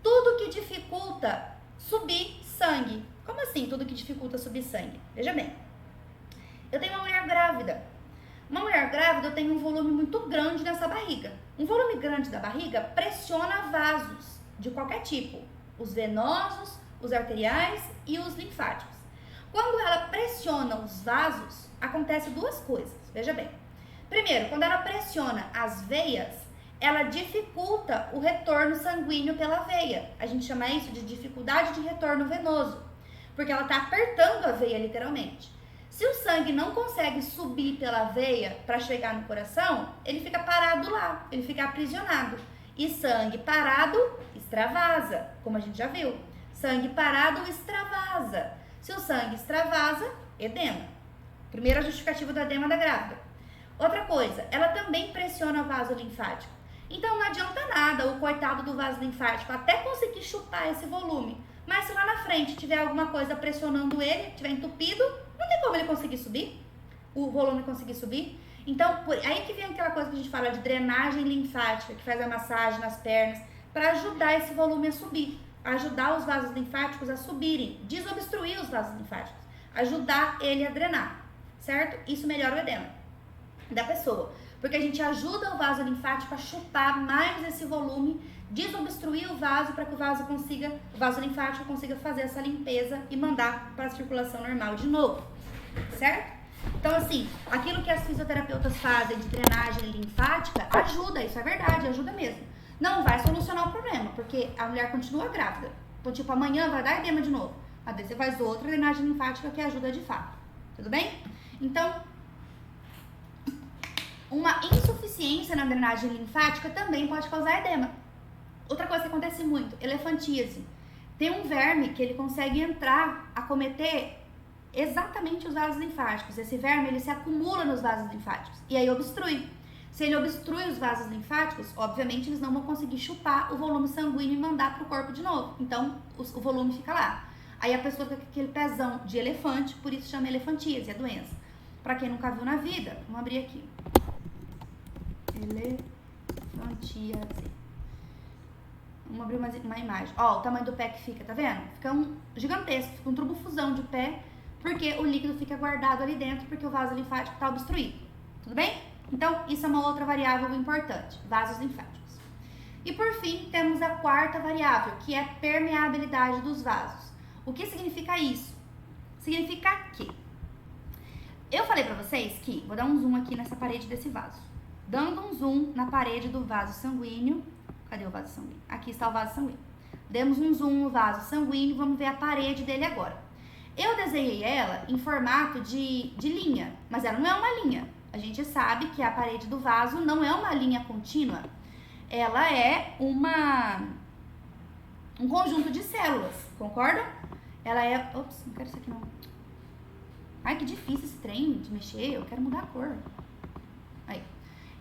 Tudo que dificulta subir sangue. Como assim tudo que dificulta subir sangue? Veja bem, eu tenho uma mulher grávida. Uma mulher grávida tem um volume muito grande nessa barriga. Um volume grande da barriga pressiona vasos de qualquer tipo. Os venosos, os arteriais e os linfáticos. Quando ela pressiona os vasos, acontece duas coisas. Veja bem. Primeiro, quando ela pressiona as veias, ela dificulta o retorno sanguíneo pela veia. A gente chama isso de dificuldade de retorno venoso, porque ela está apertando a veia literalmente. Se o sangue não consegue subir pela veia para chegar no coração, ele fica parado lá, ele fica aprisionado. E sangue parado extravasa, como a gente já viu. Sangue parado extravasa. Se o sangue extravasa, edema. Primeira justificativa do edema da grávida. Outra coisa, ela também pressiona o vaso linfático. Então não adianta nada o coitado do vaso linfático até conseguir chupar esse volume. Mas se lá na frente tiver alguma coisa pressionando ele, tiver entupido, não tem como ele conseguir subir, o volume conseguir subir. Então, aí que vem aquela coisa que a gente fala de drenagem linfática, que faz a massagem nas pernas, para ajudar esse volume a subir, ajudar os vasos linfáticos a subirem, desobstruir os vasos linfáticos, ajudar ele a drenar, certo? Isso melhora o edema da pessoa, porque a gente ajuda o vaso linfático a chupar mais esse volume, desobstruir o vaso para que o vaso linfático consiga fazer essa limpeza e mandar para a circulação normal de novo, certo? Então, assim, aquilo que as fisioterapeutas fazem de drenagem linfática ajuda, isso é verdade, ajuda mesmo. Não vai solucionar o problema, porque a mulher continua grávida. Então, tipo, amanhã vai dar edema de novo. Mas daí você faz outra drenagem linfática que ajuda de fato. Tudo bem? Então, uma insuficiência na drenagem linfática também pode causar edema. Outra coisa que acontece muito, elefantíase. Tem um verme que ele consegue entrar, acometer exatamente os vasos linfáticos. Esse verme, ele se acumula nos vasos linfáticos e aí obstrui. Se ele obstrui os vasos linfáticos, obviamente eles não vão conseguir chupar o volume sanguíneo e mandar para o corpo de novo. Então, o volume fica lá. Aí a pessoa fica com aquele pezão de elefante, por isso chama elefantíase, a doença. Para quem nunca viu na vida, vamos abrir aqui. Elefantíase. Vamos abrir uma imagem. Ó, o tamanho do pé que fica, tá vendo? Fica gigantesco, fica um turbofusão de pé, porque o líquido fica guardado ali dentro, porque o vaso linfático está obstruído. Tudo bem? Então, isso é uma outra variável importante, vasos linfáticos. E por fim, temos a quarta variável, que é a permeabilidade dos vasos. O que significa isso? Significa que eu falei pra vocês que, vou dar um zoom aqui nessa parede desse vaso. Dando um zoom na parede do vaso sanguíneo. Cadê o vaso sanguíneo? Aqui está o vaso sanguíneo. Demos um zoom no vaso sanguíneo, vamos ver a parede dele agora. Eu desenhei ela em formato de linha, mas ela não é uma linha. A gente sabe que a parede do vaso não é uma linha contínua. Ela é um conjunto de células, concorda? Ela é... Ops, não quero isso aqui não. Ai, que difícil esse trem de mexer, eu quero mudar a cor. Aí.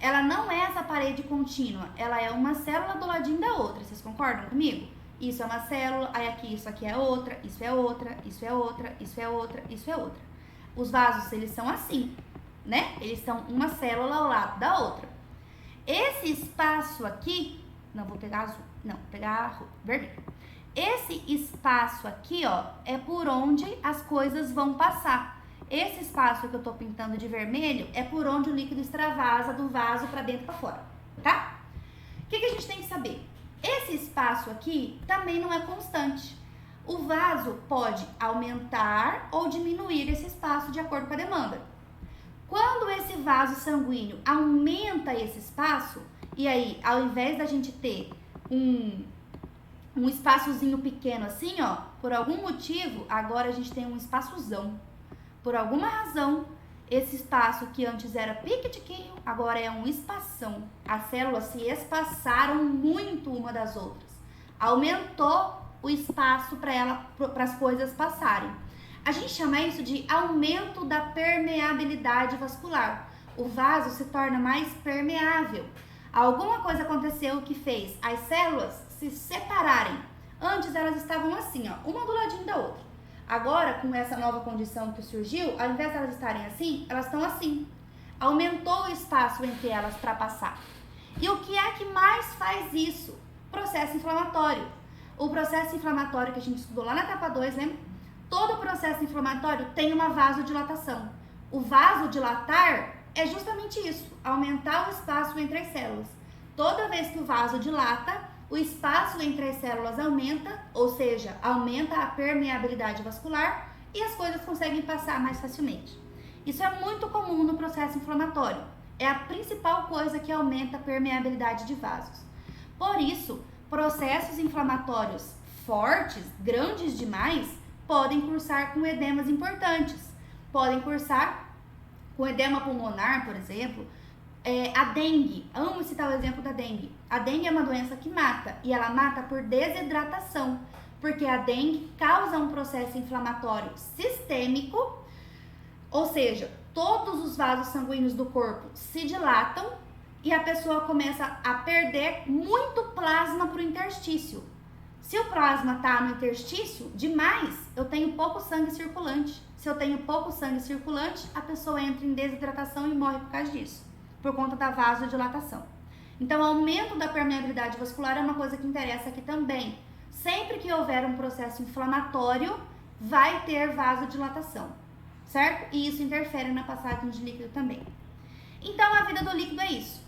Ela não é essa parede contínua, ela é uma célula do ladinho da outra, vocês concordam comigo? Isso é uma célula, aí aqui isso aqui é outra, isso é outra, isso é outra, isso é outra, isso é outra. Os vasos, eles são assim, né? Eles são uma célula ao lado da outra. Esse espaço aqui, não vou pegar azul, não, vou pegar vermelho. Esse espaço aqui, ó, é por onde as coisas vão passar. Esse espaço que eu tô pintando de vermelho é por onde o líquido extravasa do vaso para dentro e para fora, tá? O que a gente tem que saber? Esse espaço aqui também não é constante. O vaso pode aumentar ou diminuir esse espaço de acordo com a demanda. Quando esse vaso sanguíneo aumenta esse espaço, e aí, ao invés da gente ter um espaçozinho pequeno assim, ó, por algum motivo, agora a gente tem um espaçozão. Por alguma razão, esse espaço que antes era piquitiquinho, agora é um espação. As células se espaçaram muito uma das outras. Aumentou o espaço para as coisas passarem. A gente chama isso de aumento da permeabilidade vascular. O vaso se torna mais permeável. Alguma coisa aconteceu que fez as células se separarem. Antes elas estavam assim, ó, uma do ladinho da outra. Agora, com essa nova condição que surgiu, ao invés de elas estarem assim, elas estão assim. Aumentou o espaço entre elas para passar. E o que é que mais faz isso? Processo inflamatório. O processo inflamatório que a gente estudou lá na etapa 2, lembra? Todo processo inflamatório tem uma vasodilatação. O vasodilatar é justamente isso, aumentar o espaço entre as células. Toda vez que o vaso dilata, o espaço entre as células aumenta, ou seja, aumenta a permeabilidade vascular e as coisas conseguem passar mais facilmente. Isso é muito comum no processo inflamatório. É a principal coisa que aumenta a permeabilidade de vasos. Por isso, processos inflamatórios fortes, grandes demais, podem cursar com edemas importantes. Podem cursar com edema pulmonar, por exemplo. A dengue, amo citar o exemplo da dengue. A dengue é uma doença que mata, e ela mata por desidratação, porque a dengue causa um processo inflamatório sistêmico, ou seja, todos os vasos sanguíneos do corpo se dilatam e a pessoa começa a perder muito plasma para o interstício. Se o plasma está no interstício demais, eu tenho pouco sangue circulante. Se eu tenho pouco sangue circulante, a pessoa entra em desidratação e morre por causa disso, por conta da vasodilatação. Então, o aumento da permeabilidade vascular é uma coisa que interessa aqui também. Sempre que houver um processo inflamatório, vai ter vasodilatação, certo? E isso interfere na passagem de líquido também. Então, a vida do líquido é isso.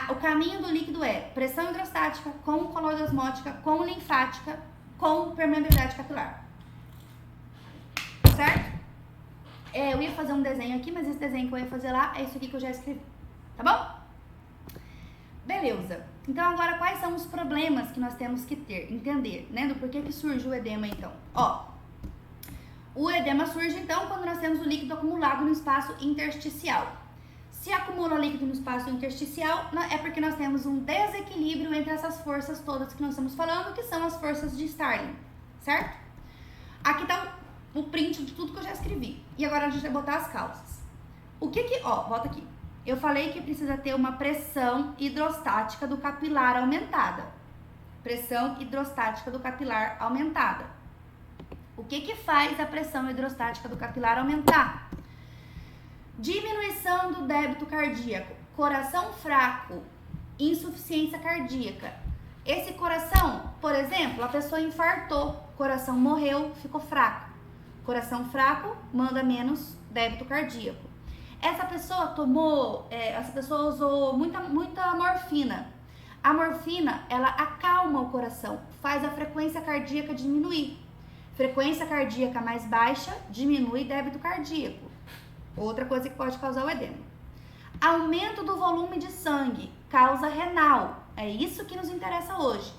O caminho do líquido é pressão hidrostática, com colóide osmótica, com linfática, com permeabilidade capilar. Certo? Eu ia fazer um desenho aqui, mas esse desenho que eu ia fazer lá é isso aqui que eu já escrevi. Tá bom? Beleza. Então, agora, quais são os problemas que nós temos que entender, né? Do porquê que surge o edema, então. Ó, o edema surge, então, quando nós temos o líquido acumulado no espaço intersticial. Se acumula líquido no espaço intersticial, é porque nós temos um desequilíbrio entre essas forças todas que nós estamos falando, que são as forças de Starling, certo? Aqui tá o print de tudo que eu já escrevi. E agora a gente vai botar as causas. Volta aqui. Eu falei que precisa ter uma pressão hidrostática do capilar aumentada. Pressão hidrostática do capilar aumentada. O que faz a pressão hidrostática do capilar aumentar? Diminuição do débito cardíaco, coração fraco, insuficiência cardíaca. Esse coração, por exemplo, a pessoa infartou, coração morreu, ficou fraco. Coração fraco manda menos débito cardíaco. Essa pessoa usou muita morfina. A morfina, ela acalma o coração, faz a frequência cardíaca diminuir. Frequência cardíaca mais baixa diminui débito cardíaco. Outra coisa que pode causar o edema. Aumento do volume de sangue, causa renal. É isso que nos interessa hoje.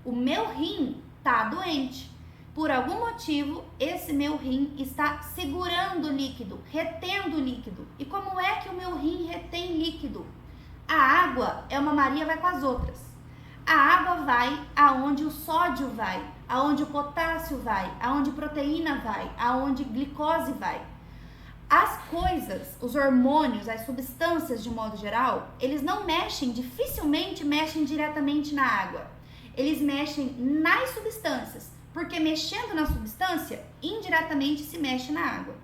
O meu rim está doente. Por algum motivo, esse meu rim está segurando o líquido, retendo o líquido. E como é que o meu rim retém líquido? A água é uma Maria, vai com as outras. A água vai aonde o sódio vai, aonde o potássio vai, aonde proteína vai, aonde glicose vai. As coisas, os hormônios, as substâncias de modo geral, eles não mexem, dificilmente mexem diretamente na água. Eles mexem nas substâncias, porque mexendo na substância, indiretamente se mexe na água.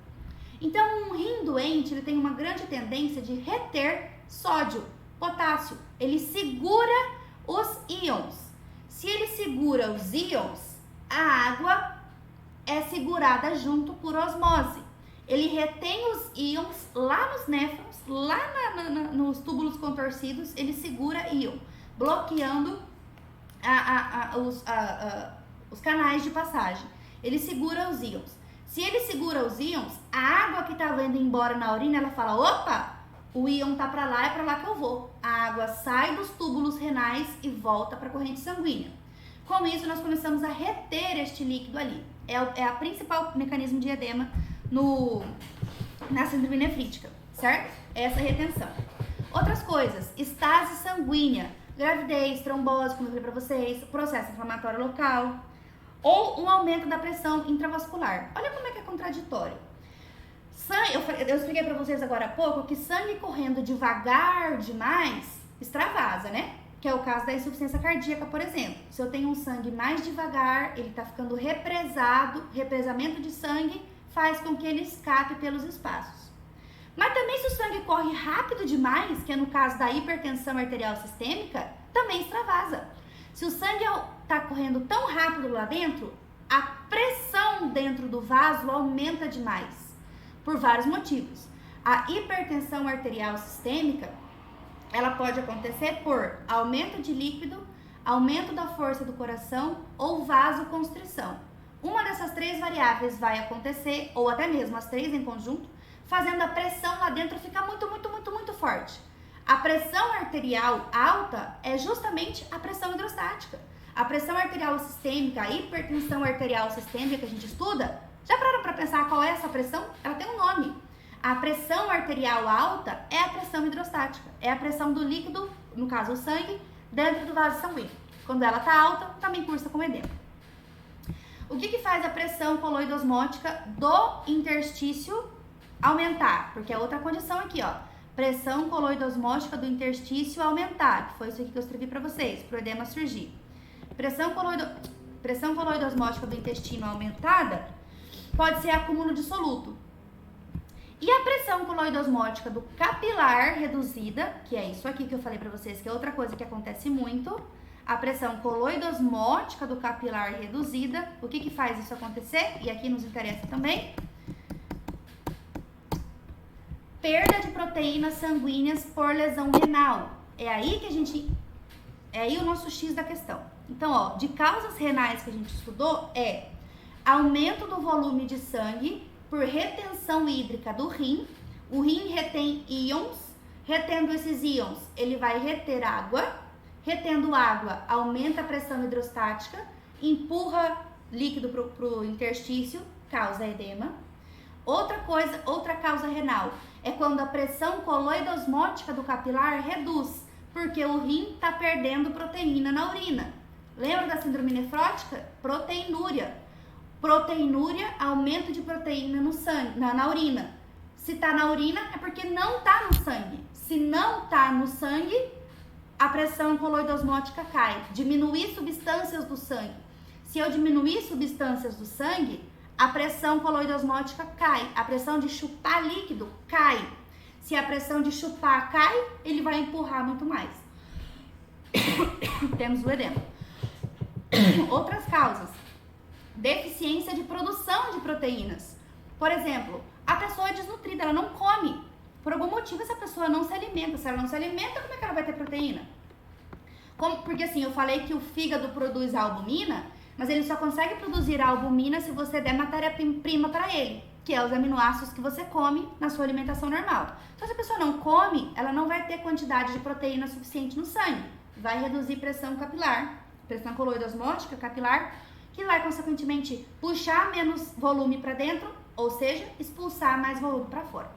Então, um rim doente, ele tem uma grande tendência de reter sódio. Potássio, ele segura os íons. Se ele segura os íons, a água é segurada junto por osmose. Ele retém os íons lá nos néfrons, lá nos túbulos contorcidos, ele segura íon, bloqueando os canais de passagem. Ele segura os íons. Se ele segura os íons, a água que estava indo embora na urina, ela fala, opa, o íon tá para lá, é para lá que eu vou. A água sai dos túbulos renais e volta para a corrente sanguínea. Com isso, nós começamos a reter este líquido ali. É a principal mecanismo de edema na síndrome nefrítica, certo? Essa retenção. Outras coisas, estase sanguínea, gravidez, trombose, como eu falei para vocês, processo inflamatório local, ou um aumento da pressão intravascular. Olha como é que é contraditório. Eu expliquei para vocês agora há pouco que sangue correndo devagar demais extravasa, né? Que é o caso da insuficiência cardíaca, por exemplo. Se eu tenho um sangue mais devagar, ele está ficando represado, represamento de sangue faz com que ele escape pelos espaços. Mas também se o sangue corre rápido demais, que é no caso da hipertensão arterial sistêmica, também extravasa. Se o sangue está correndo tão rápido lá dentro, a pressão dentro do vaso aumenta demais, por vários motivos. A hipertensão arterial sistêmica, ela pode acontecer por aumento de líquido, aumento da força do coração ou vasoconstrição. Uma dessas três variáveis vai acontecer, ou até mesmo as três em conjunto, fazendo a pressão lá dentro ficar muito forte. A pressão arterial alta é justamente a pressão hidrostática. A pressão arterial sistêmica, a hipertensão arterial sistêmica que a gente estuda, já pararam para pensar qual é essa pressão? Ela tem um nome. A pressão arterial alta é a pressão hidrostática, é a pressão do líquido, no caso o sangue, dentro do vaso sanguíneo. Quando ela está alta, também cursa com edema. O que faz a pressão coloidosmótica do interstício aumentar? Porque é outra condição aqui, ó. Pressão coloidosmótica do interstício aumentar, que foi isso aqui que eu escrevi para vocês, para o edema surgir. Pressão coloidosmótica do intestino aumentada pode ser acúmulo de soluto. E a pressão coloidosmótica do capilar reduzida, que é isso aqui que eu falei para vocês, que é outra coisa que acontece muito, a pressão coloidosmótica do capilar reduzida, o que faz isso acontecer? E aqui nos interessa também. Perda de proteínas sanguíneas por lesão renal. É aí o nosso X da questão. Então, ó, de causas renais que a gente estudou é aumento do volume de sangue por retenção hídrica do rim. O rim retém íons, retendo esses íons, ele vai reter água. Retendo água, aumenta a pressão hidrostática, empurra líquido para o interstício, causa edema. Outra causa renal é quando a pressão coloidosmótica do capilar reduz, porque o rim está perdendo proteína na urina. Lembra da síndrome nefrótica? Proteinúria. Proteinúria, aumento de proteína no sangue, na urina. Se está na urina é porque não está no sangue. Se não está no sangue, a pressão coloidosmótica cai. Diminuir substâncias do sangue. Se eu diminuir substâncias do sangue, a pressão coloidosmótica cai. A pressão de chupar líquido cai. Se a pressão de chupar cai, ele vai empurrar muito mais. Temos o edema. Outras causas. Deficiência de produção de proteínas. Por exemplo, a pessoa é desnutrida, ela não come. Por algum motivo essa pessoa não se alimenta. Se ela não se alimenta, como é que ela vai ter proteína? Porque assim, eu falei que o fígado produz a albumina, mas ele só consegue produzir a albumina se você der matéria-prima para ele, que é os aminoácidos que você come na sua alimentação normal. Então, se a pessoa não come, ela não vai ter quantidade de proteína suficiente no sangue. Vai reduzir pressão capilar, pressão coloidosmótica capilar, que vai, consequentemente, puxar menos volume para dentro, ou seja, expulsar mais volume para fora.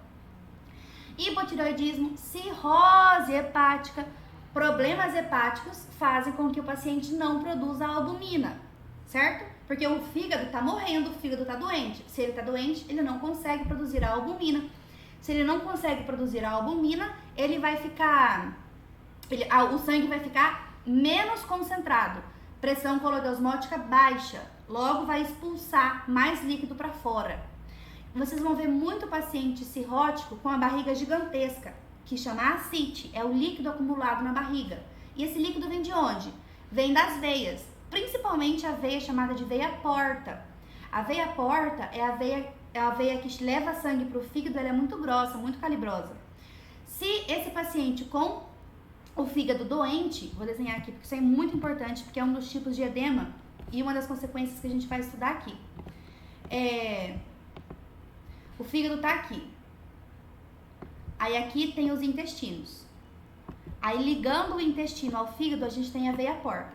Hipotireoidismo, cirrose hepática, problemas hepáticos fazem com que o paciente não produza a albumina, certo? Porque o fígado está morrendo, o fígado está doente. Se ele está doente, ele não consegue produzir a albumina. Se ele não consegue produzir a albumina, ele vai ficar... o sangue vai ficar menos concentrado. Pressão coloidosmótica baixa. Logo vai expulsar mais líquido para fora. Vocês vão ver muito paciente cirrótico com a barriga gigantesca, que chama ascite, é o líquido acumulado na barriga. E esse líquido vem de onde? Vem das veias, principalmente a veia chamada de veia porta. A veia porta é a veia que leva sangue para o fígado, ela é muito grossa, muito calibrosa. Se esse paciente com o fígado doente, vou desenhar aqui porque isso é muito importante, porque é um dos tipos de edema e uma das consequências que a gente vai estudar aqui. O fígado tá aqui. Aí aqui tem os intestinos. Aí ligando o intestino ao fígado, a gente tem a veia porta.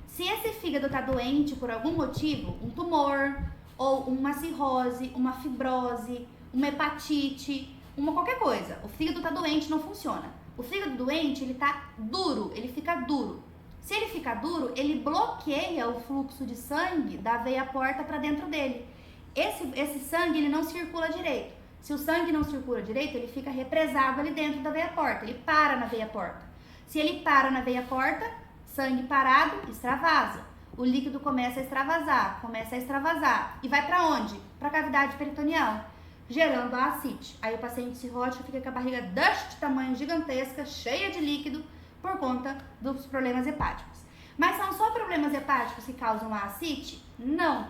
Se esse fígado tá doente por algum motivo, um tumor, ou uma cirrose, uma fibrose, uma hepatite, qualquer coisa, o fígado tá doente, não funciona. O fígado doente, ele tá duro, ele fica duro. Se ele fica duro, ele bloqueia o fluxo de sangue da veia porta para dentro dele. Esse sangue, ele não circula direito. Se o sangue não circula direito, ele fica represado ali dentro da veia porta, ele para na veia porta. Se ele para na veia porta, sangue parado, extravasa. O líquido começa a extravasar. E vai para onde? Para a cavidade peritoneal, gerando a ascite. Aí o paciente cirrótico fica com a barriga deste tamanho gigantesca, cheia de líquido, por conta dos problemas hepáticos. Mas são só problemas hepáticos que causam a ascite? Não.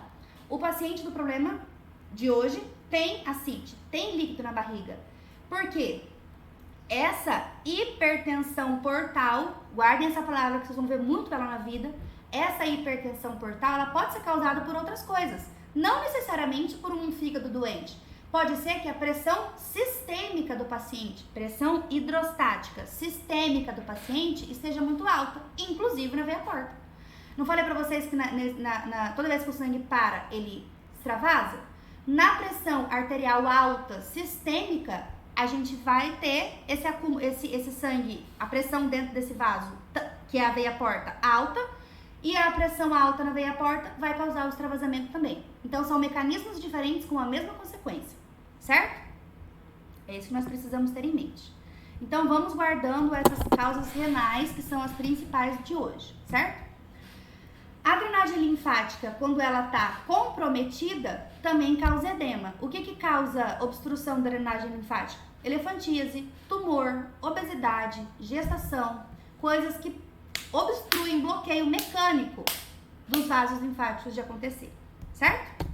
O paciente do problema de hoje tem ascite, tem líquido na barriga. Por quê? Essa hipertensão portal, guardem essa palavra que vocês vão ver muito ela na vida, essa hipertensão portal, ela pode ser causada por outras coisas, não necessariamente por um fígado doente. Pode ser que a pressão sistêmica do paciente, pressão hidrostática sistêmica do paciente esteja muito alta, inclusive na veia porta. Não falei pra vocês que toda vez que o sangue para, ele extravasa? Na pressão arterial alta sistêmica, a gente vai ter esse sangue, a pressão dentro desse vaso, que é a veia porta, alta, e a pressão alta na veia porta vai causar o extravasamento também. Então, são mecanismos diferentes com a mesma consequência, certo? É isso que nós precisamos ter em mente. Então, vamos guardando essas causas renais, que são as principais de hoje, certo? A drenagem linfática, quando ela está comprometida, também causa edema. O que causa obstrução da drenagem linfática? Elefantíase, tumor, obesidade, gestação, coisas que obstruem bloqueio mecânico dos vasos linfáticos de acontecer, certo?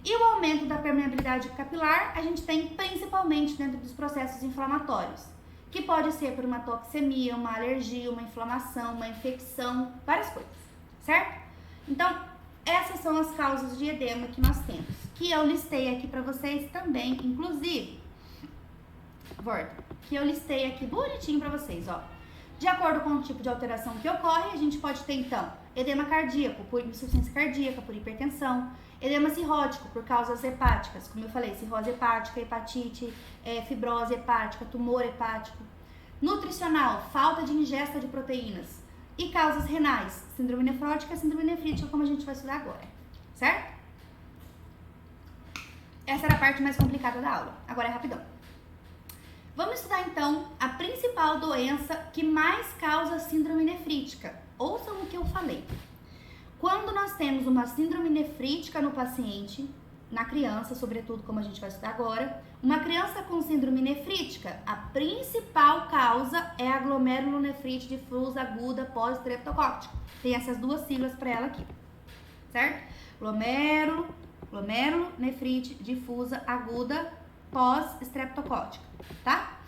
E o aumento da permeabilidade capilar, a gente tem principalmente dentro dos processos inflamatórios, que pode ser por uma toxemia, uma alergia, uma inflamação, uma infecção, várias coisas, certo? Então, essas são as causas de edema que nós temos, que eu listei aqui para vocês também, inclusive, que eu listei aqui bonitinho para vocês, ó. De acordo com o tipo de alteração que ocorre, a gente pode ter, então, edema cardíaco, por insuficiência cardíaca, por hipertensão, edema cirrótico, por causas hepáticas, como eu falei, cirrose hepática, hepatite, fibrose hepática, tumor hepático, nutricional, falta de ingesta de proteínas, e causas renais, síndrome nefrótica, síndrome nefrítica, como a gente vai estudar agora, certo? Essa era a parte mais complicada da aula, agora é rapidão. Vamos estudar então a principal doença que mais causa síndrome nefrítica. Ouçam o que eu falei. Quando nós temos uma síndrome nefrítica no paciente, na criança, sobretudo, como a gente vai estudar agora, uma criança com síndrome nefrítica, a principal causa é a glomerulonefrite difusa aguda pós-estreptocócica. Tem essas duas siglas para ela aqui, certo? Glomerulonefrite difusa aguda pós-estreptocócica, tá?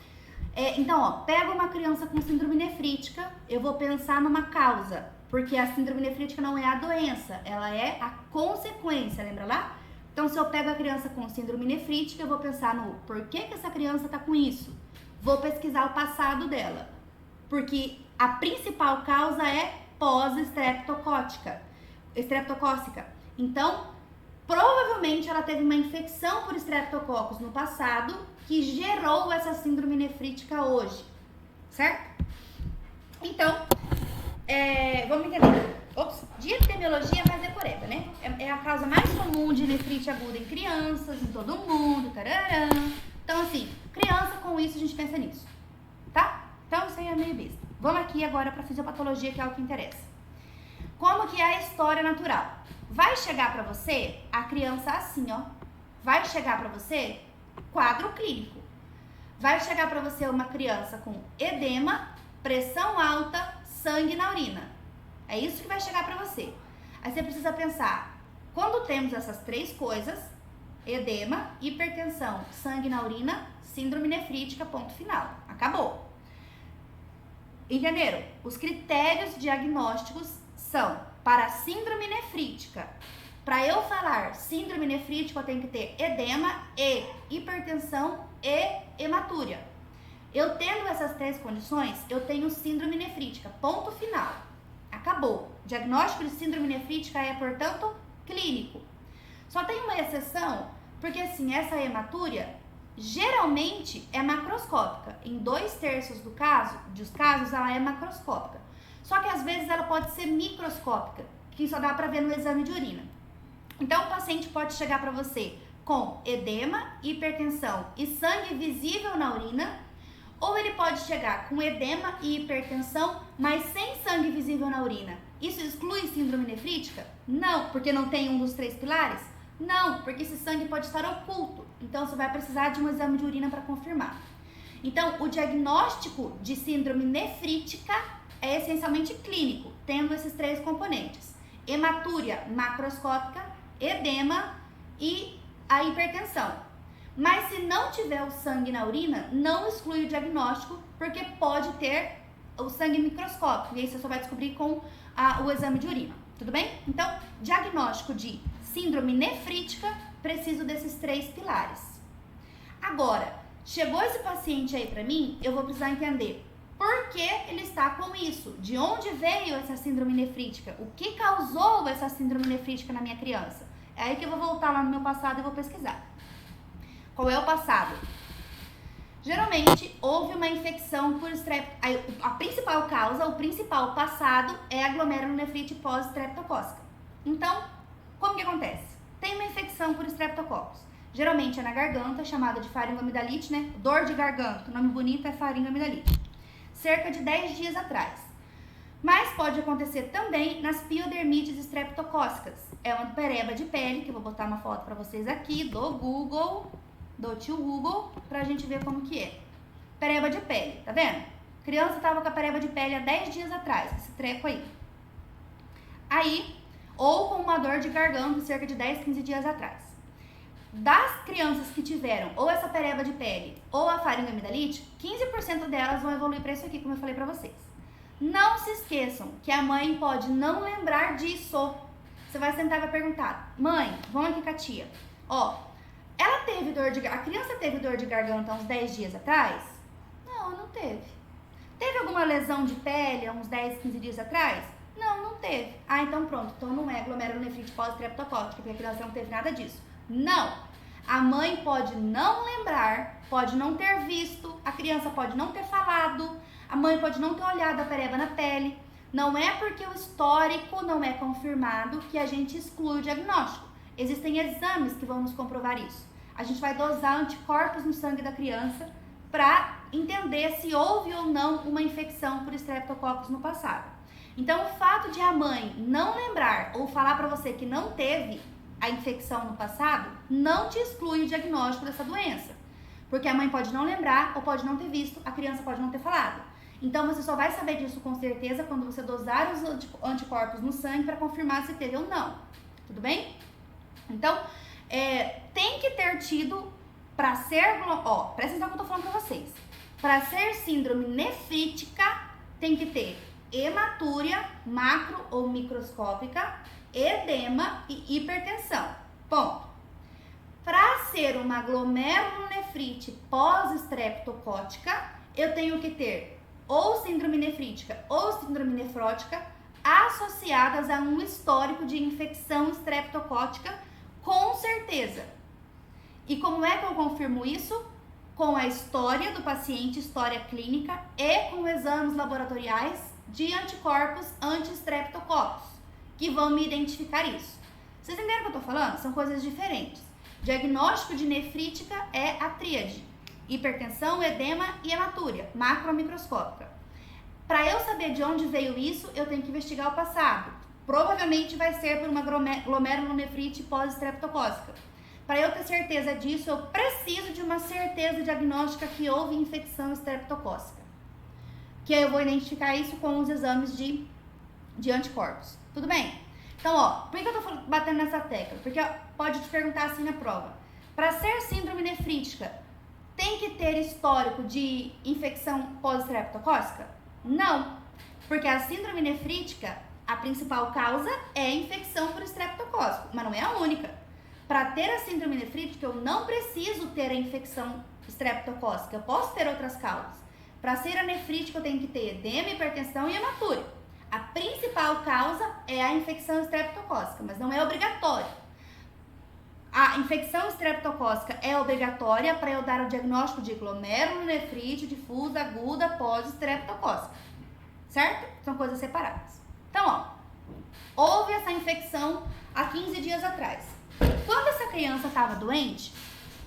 Então, ó, pega uma criança com síndrome nefrítica, eu vou pensar numa causa, porque a síndrome nefrítica não é a doença, ela é a consequência, lembra lá? Então, se eu pego a criança com síndrome nefrítica, eu vou pensar no porquê que essa criança tá com isso. Vou pesquisar o passado dela, porque a principal causa é pós-estreptocócica. Então, provavelmente ela teve uma infecção por estreptococcus no passado que gerou essa síndrome nefrítica hoje, certo? Então, vamos entender. De epidemiologia, mas é decoreba, né? É a causa mais comum de nefrite aguda em crianças, em todo mundo, tararã. Então, assim, criança com isso, a gente pensa nisso, tá? Então, isso aí é meio besta. Vamos aqui agora para fisiopatologia, que é o que interessa. Como que é a história natural? Vai chegar para você a criança assim, ó. Vai chegar para você quadro clínico. vai chegar para você uma criança com edema, pressão alta, sangue na urina. É isso que vai chegar para você. Aí você precisa pensar, quando temos essas três coisas, edema, hipertensão, sangue na urina, síndrome nefrítica, ponto final. Acabou. Entenderam? Os critérios diagnósticos são para síndrome nefrítica. Para eu falar síndrome nefrítica, eu tenho que ter edema e hipertensão e hematúria. Eu tendo essas três condições, eu tenho síndrome nefrítica. Ponto final. Acabou. Diagnóstico de síndrome nefrítica é, portanto, clínico. Só tem uma exceção, porque assim, essa hematúria geralmente é macroscópica. Em 2/3 dos casos, ela é macroscópica. Só que às vezes ela pode ser microscópica, que só dá para ver no exame de urina. Então, o paciente pode chegar para você com edema, hipertensão e sangue visível na urina, ou ele pode chegar com edema e hipertensão, mas sem sangue visível na urina. Isso exclui síndrome nefrítica? Não, porque não tem um dos três pilares? Não, porque esse sangue pode estar oculto. Então, você vai precisar de um exame de urina para confirmar. Então, o diagnóstico de síndrome nefrítica é essencialmente clínico, tendo esses três componentes: hematúria macroscópica, edema e a hipertensão. Mas se não tiver o sangue na urina, não exclui o diagnóstico, porque pode ter o sangue microscópico, e aí você só vai descobrir com o exame de urina, tudo bem? Então, diagnóstico de síndrome nefrítica, preciso desses três pilares. Agora, chegou esse paciente aí pra mim, eu vou precisar entender por que ele está com isso, de onde veio essa síndrome nefrítica, o que causou essa síndrome nefrítica na minha criança. É aí que eu vou voltar lá no meu passado e vou pesquisar. Qual é o passado? Geralmente, houve uma infecção por streptococcus. A principal causa, o principal passado é a glomerulonefrite pós-streptocócica. Então, como que acontece? Tem uma infecção por streptococcus. Geralmente é na garganta, chamada de faringoamidalite, né? Dor de garganta, o nome bonito é faringoamidalite. Cerca de 10 dias atrás. Mas pode acontecer também nas piodermites streptocócicas. É uma pereba de pele, que eu vou botar uma foto para vocês aqui, do Google, do tio Google, pra gente ver como que é. Pereba de pele, tá vendo? Criança tava com a pereba de pele há 10 dias atrás, esse treco aí. Ou com uma dor de garganta cerca de 10, 15 dias atrás. Das crianças que tiveram ou essa pereba de pele ou a faringoamidalite, 15% delas vão evoluir para isso aqui, como eu falei para vocês. Não se esqueçam que a mãe pode não lembrar disso. Você vai sentar e vai perguntar: mãe, vamos aqui com a tia. A criança teve dor de garganta há uns 10 dias atrás? Não teve. Teve alguma lesão de pele há uns 10, 15 dias atrás? Não teve. Então pronto, então não é glomerulonefrite pós-streptocócica, porque a criança não teve nada disso. Não. A mãe pode não lembrar, pode não ter visto, a criança pode não ter falado, a mãe pode não ter olhado a pereba na pele. Não é porque o histórico não é confirmado que a gente exclui o diagnóstico. Existem exames que vão nos comprovar isso. A gente vai dosar anticorpos no sangue da criança para entender se houve ou não uma infecção por streptococcus no passado. Então, o fato de a mãe não lembrar ou falar para você que não teve a infecção no passado, não te exclui o diagnóstico dessa doença. Porque a mãe pode não lembrar ou pode não ter visto, a criança pode não ter falado. Então, você só vai saber disso com certeza quando você dosar os anticorpos no sangue para confirmar se teve ou não. Tudo bem? Então, tem que ter tido para ser... presta atenção que eu tô falando para vocês. Para ser síndrome nefrítica, tem que ter hematúria macro ou microscópica, edema e hipertensão. Ponto. Para ser uma glomerulonefrite pós-streptocócica, eu tenho que ter ou síndrome nefrítica ou síndrome nefrótica associadas a um histórico de infecção streptocócica, com certeza. E como é que eu confirmo isso? Com a história do paciente, história clínica, e com exames laboratoriais de anticorpos anti-streptococcus, que vão me identificar isso. Vocês entenderam o que eu tô falando? São coisas diferentes. Diagnóstico de nefrítica é a tríade: hipertensão, edema e hematúria, macromicroscópica. Para eu saber de onde veio isso, eu tenho que investigar o passado. Provavelmente vai ser por uma glomerulonefrite pós-streptocócica. Para eu ter certeza disso, eu preciso de uma certeza diagnóstica que houve infecção estreptocócica. Que aí eu vou identificar isso com os exames de anticorpos. Tudo bem? Então, ó, por que eu tô batendo nessa tecla? Porque pode te perguntar assim na prova. Para ser síndrome nefrítica, tem que ter histórico de infecção pós-estreptocócica? Não, porque a síndrome nefrítica, a principal causa é a infecção por estreptocócico, mas não é a única. Para ter a síndrome nefrítica, eu não preciso ter a infecção estreptocócica, eu posso ter outras causas. Para ser a nefrítica, eu tenho que ter edema, hipertensão e hematúria. A principal causa é a infecção estreptocócica, mas não é obrigatório. A infecção estreptocócica é obrigatória para eu dar o diagnóstico de glomerulonefrite difusa aguda pós-estreptocócica, certo? São coisas separadas. Então, ó, houve essa infecção há 15 dias atrás. Quando essa criança estava doente,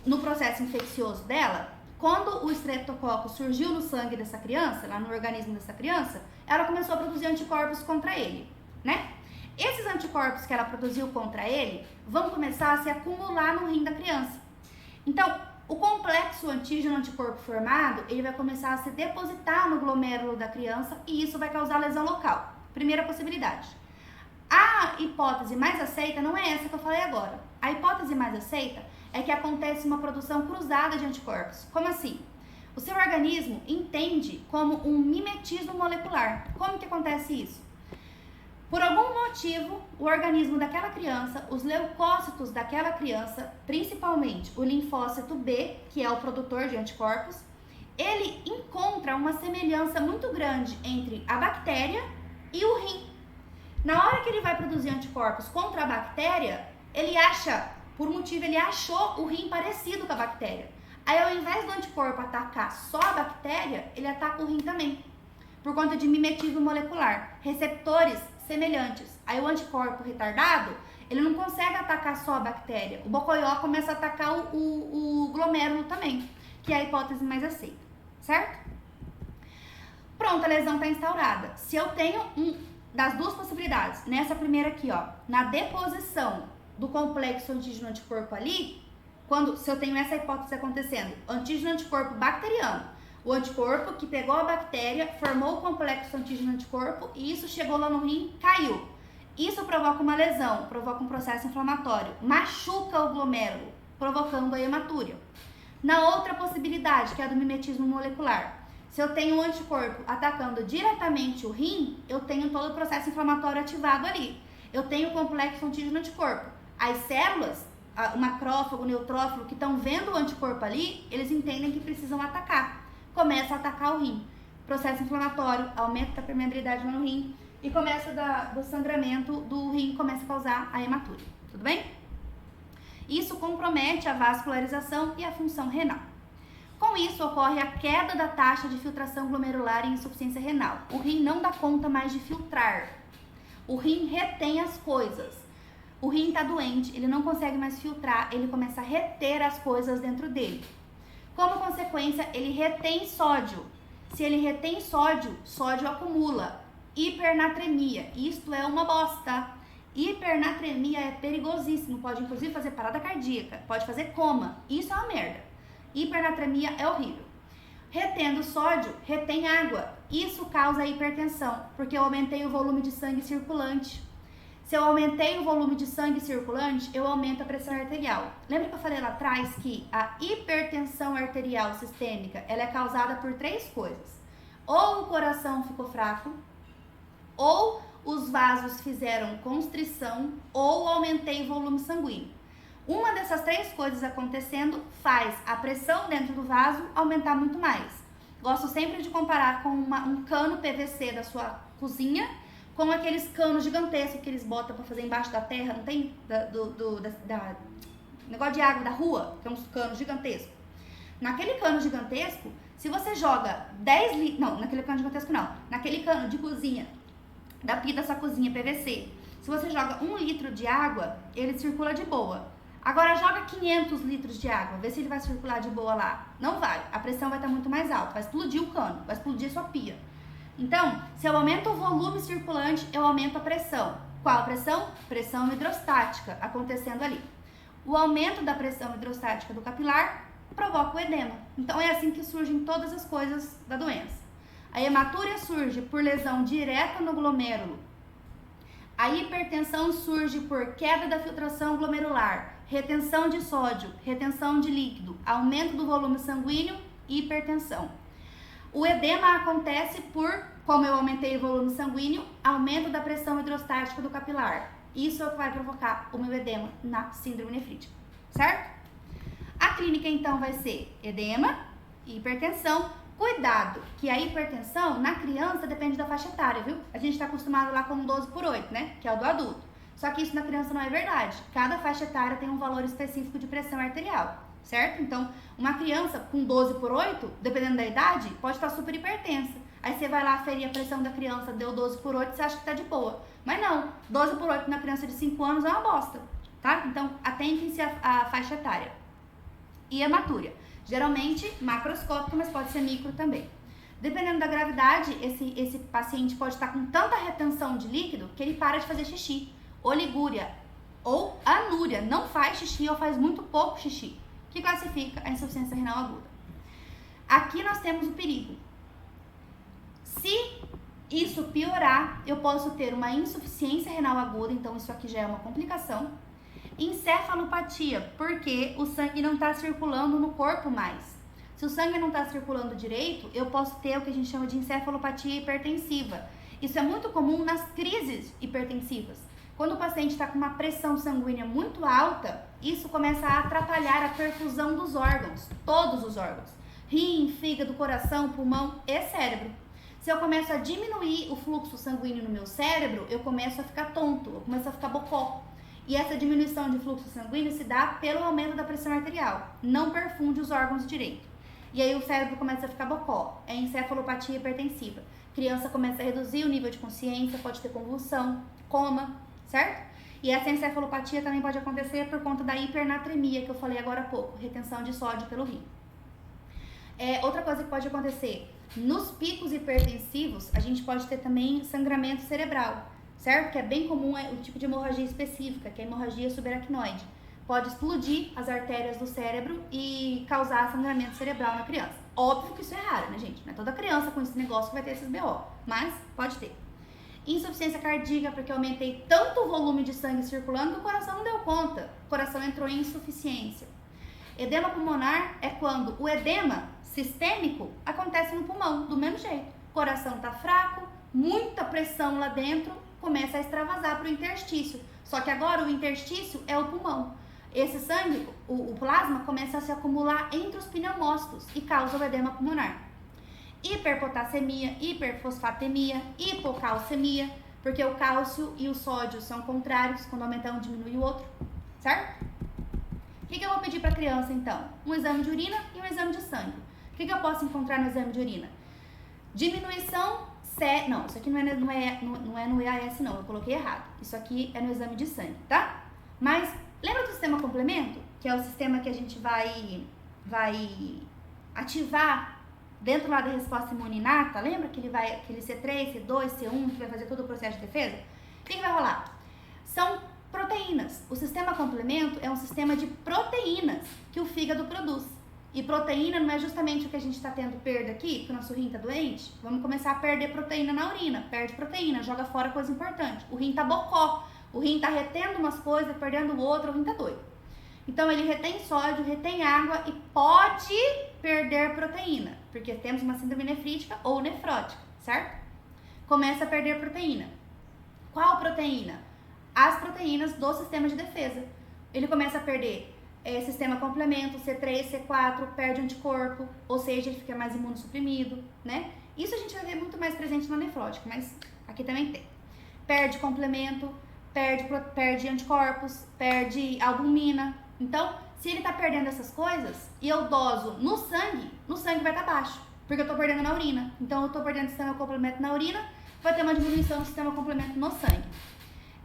no processo infeccioso dela, quando o estreptococcus surgiu no sangue dessa criança, lá no organismo dessa criança, ela começou a produzir anticorpos contra ele, né? Esses anticorpos que ela produziu contra ele vão começar a se acumular no rim da criança. Então, o complexo antígeno-anticorpo formado, ele vai começar a se depositar no glomérulo da criança e isso vai causar lesão local. Primeira possibilidade. A hipótese mais aceita não é essa que eu falei agora. A hipótese mais aceita é que acontece uma produção cruzada de anticorpos. Como assim? O seu organismo entende como um mimetismo molecular. Como que acontece isso? Por algum motivo, o organismo daquela criança, os leucócitos daquela criança, principalmente o linfócito B, que é o produtor de anticorpos, ele encontra uma semelhança muito grande entre a bactéria e o rim. Na hora que ele vai produzir anticorpos contra a bactéria, ele achou o rim parecido com a bactéria. Aí, ao invés do anticorpo atacar só a bactéria, ele ataca o rim também, por conta de mimetismo molecular, receptores semelhantes. Aí o anticorpo retardado, ele não consegue atacar só a bactéria. O bocoió começa a atacar o glomérulo também, que é a hipótese mais aceita, certo? Pronto, a lesão está instaurada. Se eu tenho das duas possibilidades, nessa primeira aqui, ó, na deposição do complexo antígeno-anticorpo ali, se eu tenho essa hipótese acontecendo, antígeno-anticorpo bacteriano, o anticorpo que pegou a bactéria, formou o complexo antígeno-anticorpo e isso chegou lá no rim, caiu. Isso provoca uma lesão, provoca um processo inflamatório, machuca o glomérulo, provocando a hematúria. Na outra possibilidade, que é a do mimetismo molecular, se eu tenho um anticorpo atacando diretamente o rim, eu tenho todo o processo inflamatório ativado ali. Eu tenho o complexo antígeno-anticorpo. As células, o macrófago, o neutrófilo, que estão vendo o anticorpo ali, eles entendem que precisam atacar. Começa a atacar o rim. Processo inflamatório, aumento da permeabilidade no rim e começa do sangramento do rim, começa a causar a hematúria. Tudo bem? Isso compromete a vascularização e a função renal. Com isso, ocorre a queda da taxa de filtração glomerular e insuficiência renal. O rim não dá conta mais de filtrar. O rim retém as coisas. O rim está doente, ele não consegue mais filtrar, ele começa a reter as coisas dentro dele. Como consequência, ele retém sódio. Se ele retém sódio, sódio acumula. Hipernatremia, isto é uma bosta. Hipernatremia é perigosíssimo, pode inclusive fazer parada cardíaca, pode fazer coma, isso é uma merda. Hipernatremia é horrível. Retendo sódio, retém água. Isso causa hipertensão, porque eu aumentei o volume de sangue circulante. Se eu aumentei o volume de sangue circulante, eu aumento a pressão arterial. Lembra que eu falei lá atrás que a hipertensão arterial sistêmica, ela é causada por 3 coisas. Ou o coração ficou fraco, ou os vasos fizeram constrição, ou aumentei o volume sanguíneo. Uma dessas 3 coisas acontecendo faz a pressão dentro do vaso aumentar muito mais. Gosto sempre de comparar com um cano PVC da sua cozinha com aqueles canos gigantescos que eles botam para fazer embaixo da terra, não tem? Negócio de água da rua, que é uns canos gigantescos. Naquele cano gigantesco, se você joga 10 litros... Não, naquele cano gigantesco não. Naquele cano de cozinha, da pia da sua cozinha PVC, se você joga 1 litro de água, ele circula de boa. Agora joga 500 litros de água, vê se ele vai circular de boa lá. Não vai, a pressão vai estar muito mais alta, vai explodir o cano, vai explodir a sua pia. Então, se eu aumento o volume circulante, eu aumento a pressão. Qual a pressão? Pressão hidrostática acontecendo ali. O aumento da pressão hidrostática do capilar provoca o edema. Então é assim que surgem todas as coisas da doença. A hematúria surge por lesão direta no glomérulo. A hipertensão surge por queda da filtração glomerular, retenção de sódio, retenção de líquido, aumento do volume sanguíneo e hipertensão. O edema acontece por, como eu aumentei o volume sanguíneo, aumento da pressão hidrostática do capilar. Isso é o que vai provocar o meu edema na síndrome nefrítica, certo? A clínica então vai ser edema e hipertensão. Cuidado, que a hipertensão na criança depende da faixa etária, viu? A gente está acostumado lá com 12/8, né? Que é o do adulto. Só que isso na criança não é verdade. Cada faixa etária tem um valor específico de pressão arterial, certo? Então, uma criança com 12/8, dependendo da idade, pode estar super hipertensa. Aí você vai lá aferir a pressão da criança, deu 12/8, você acha que tá de boa. Mas não, 12/8 na criança de 5 anos é uma bosta, tá? Então, atentem-se à faixa etária. E hematúria. Geralmente macroscópico, mas pode ser micro também. Dependendo da gravidade, esse paciente pode estar com tanta retenção de líquido que ele para de fazer xixi. Oligúria ou anúria, não faz xixi ou faz muito pouco xixi, que classifica a insuficiência renal aguda. Aqui nós temos o perigo. Se isso piorar, eu posso ter uma insuficiência renal aguda, então isso aqui já é uma complicação. Encefalopatia, porque o sangue não está circulando no corpo mais. Se o sangue não está circulando direito, eu posso ter o que a gente chama de encefalopatia hipertensiva. Isso é muito comum nas crises hipertensivas. Quando o paciente está com uma pressão sanguínea muito alta, isso começa a atrapalhar a perfusão dos órgãos, todos os órgãos. Rim, fígado, coração, pulmão e cérebro. Se eu começo a diminuir o fluxo sanguíneo no meu cérebro, eu começo a ficar tonto, eu começo a ficar bocó. E essa diminuição de fluxo sanguíneo se dá pelo aumento da pressão arterial, não perfunde os órgãos direito. E aí o cérebro começa a ficar bocó, é encefalopatia hipertensiva. Criança começa a reduzir o nível de consciência, pode ter convulsão, coma, certo? E essa encefalopatia também pode acontecer por conta da hipernatremia, que eu falei agora há pouco, retenção de sódio pelo rim. Outra coisa que pode acontecer, nos picos hipertensivos, a gente pode ter também sangramento cerebral, certo? Que é bem comum, é o tipo de hemorragia específica, que é a hemorragia subaracnoide. Pode explodir as artérias do cérebro e causar sangramento cerebral na criança. Óbvio que isso é raro, né, gente? Não é toda criança com esse negócio que vai ter esses BO, mas pode ter. Insuficiência cardíaca, porque eu aumentei tanto o volume de sangue circulando que o coração não deu conta. O coração entrou em insuficiência. Edema pulmonar é quando o edema sistêmico acontece no pulmão, do mesmo jeito. O coração tá fraco, muita pressão lá dentro, começa a extravasar para o interstício. Só que agora o interstício é o pulmão. Esse sangue, o plasma, começa a se acumular entre os pneumócitos e causa o edema pulmonar. Hiperpotassemia, hiperfosfatemia, hipocalcemia, porque o cálcio e o sódio são contrários, quando aumenta um diminui o outro, certo? O que eu vou pedir para a criança então? Um exame de urina e um exame de sangue. O que eu posso encontrar no exame de urina? Diminuição, não, isso aqui não é no EAS não, eu coloquei errado. Isso aqui é no exame de sangue, tá? Mas lembra do sistema complemento? Que é o sistema que a gente vai ativar dentro lá da resposta imune inata, lembra que ele vai, aquele C3, C2, C1, que vai fazer todo o processo de defesa? O que vai rolar? São proteínas. O sistema complemento é um sistema de proteínas que o fígado produz. E proteína não é justamente o que a gente está tendo perda aqui, que o nosso rim está doente? Vamos começar a perder proteína na urina. Perde proteína, joga fora coisa importante. O rim tá bocó, o rim tá retendo umas coisas, perdendo outra, o rim tá doido. Então ele retém sódio, retém água e pode perder proteína, porque temos uma síndrome nefrítica ou nefrótica, certo? Começa a perder proteína. Qual proteína? As proteínas do sistema de defesa. Ele começa a perder sistema complemento, C3, C4, perde anticorpo, ou seja, ele fica mais imunossuprimido, né? Isso a gente vai ver muito mais presente na nefrótica, mas aqui também tem. Perde complemento, perde anticorpos, perde albumina. Então, se ele tá perdendo essas coisas e eu doso no sangue vai estar baixo, porque eu tô perdendo na urina. Então, eu tô perdendo sistema complemento na urina, vai ter uma diminuição do sistema complemento no sangue.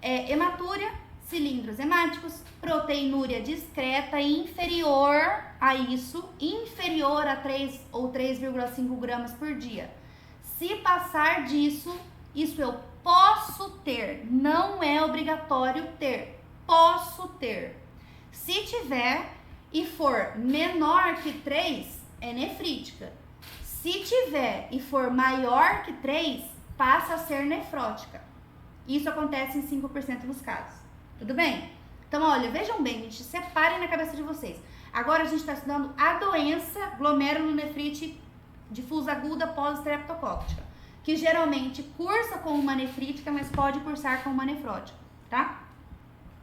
Hematúria, cilindros hemáticos, proteinúria discreta inferior a isso, inferior a 3 ou 3,5 gramas por dia. Se passar disso, isso eu posso ter, não é obrigatório ter, posso ter. Se tiver e for menor que 3, é nefrítica. Se tiver e for maior que 3, passa a ser nefrótica. Isso acontece em 5% dos casos. Tudo bem? Então, olha, vejam bem, gente, separem na cabeça de vocês. Agora a gente está estudando a doença glomerulonefrite difusa aguda pós-estreptocócica, que geralmente cursa com uma nefrítica, mas pode cursar com uma nefrótica, tá?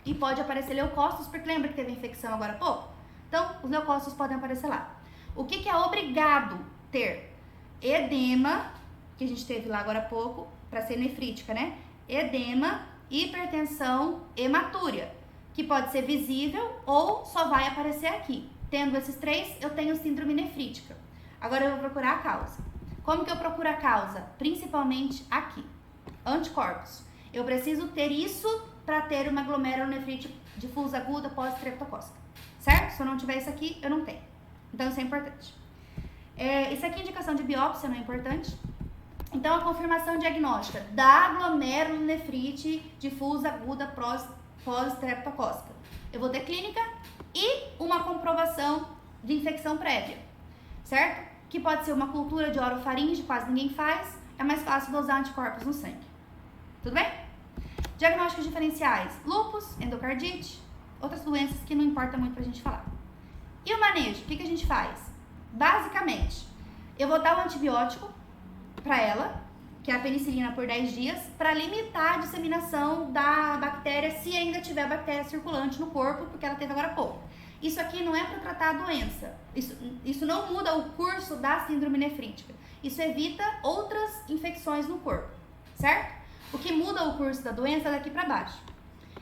E pode aparecer leucócitos, porque lembra que teve infecção agora há pouco? Então, os leucócitos podem aparecer lá. O que é obrigado ter? Edema, que a gente teve lá agora há pouco, para ser nefrítica, né? Edema, hipertensão, hematúria, que pode ser visível ou só vai aparecer aqui. Tendo esses 3, eu tenho síndrome nefrítica. Agora eu vou procurar a causa. Como que eu procuro a causa? Principalmente aqui, anticorpos. Eu preciso ter isso para ter uma glomerulonefrite difusa aguda pós-estreptocócica, certo? Se eu não tiver isso aqui, eu não tenho. Então isso é importante. Isso aqui é indicação de biópsia, não é importante? Então a confirmação diagnóstica da glomerulonefrite difusa aguda pós-estreptocócica. Eu vou ter clínica e uma comprovação de infecção prévia, certo? Que pode ser uma cultura de orofaringe, quase ninguém faz, é mais fácil dosar anticorpos no sangue. Tudo bem? Diagnósticos diferenciais: lúpus, endocardite, outras doenças que não importa muito pra gente falar. E o manejo, o que a gente faz? Basicamente, eu vou dar um antibiótico para ela, que é a penicilina, por 10 dias, para limitar a disseminação da bactéria, se ainda tiver bactéria circulante no corpo, porque ela teve agora há pouco. Isso aqui não é para tratar a doença, isso não muda o curso da síndrome nefrítica, isso evita outras infecções no corpo, certo? O que muda o curso da doença é daqui para baixo.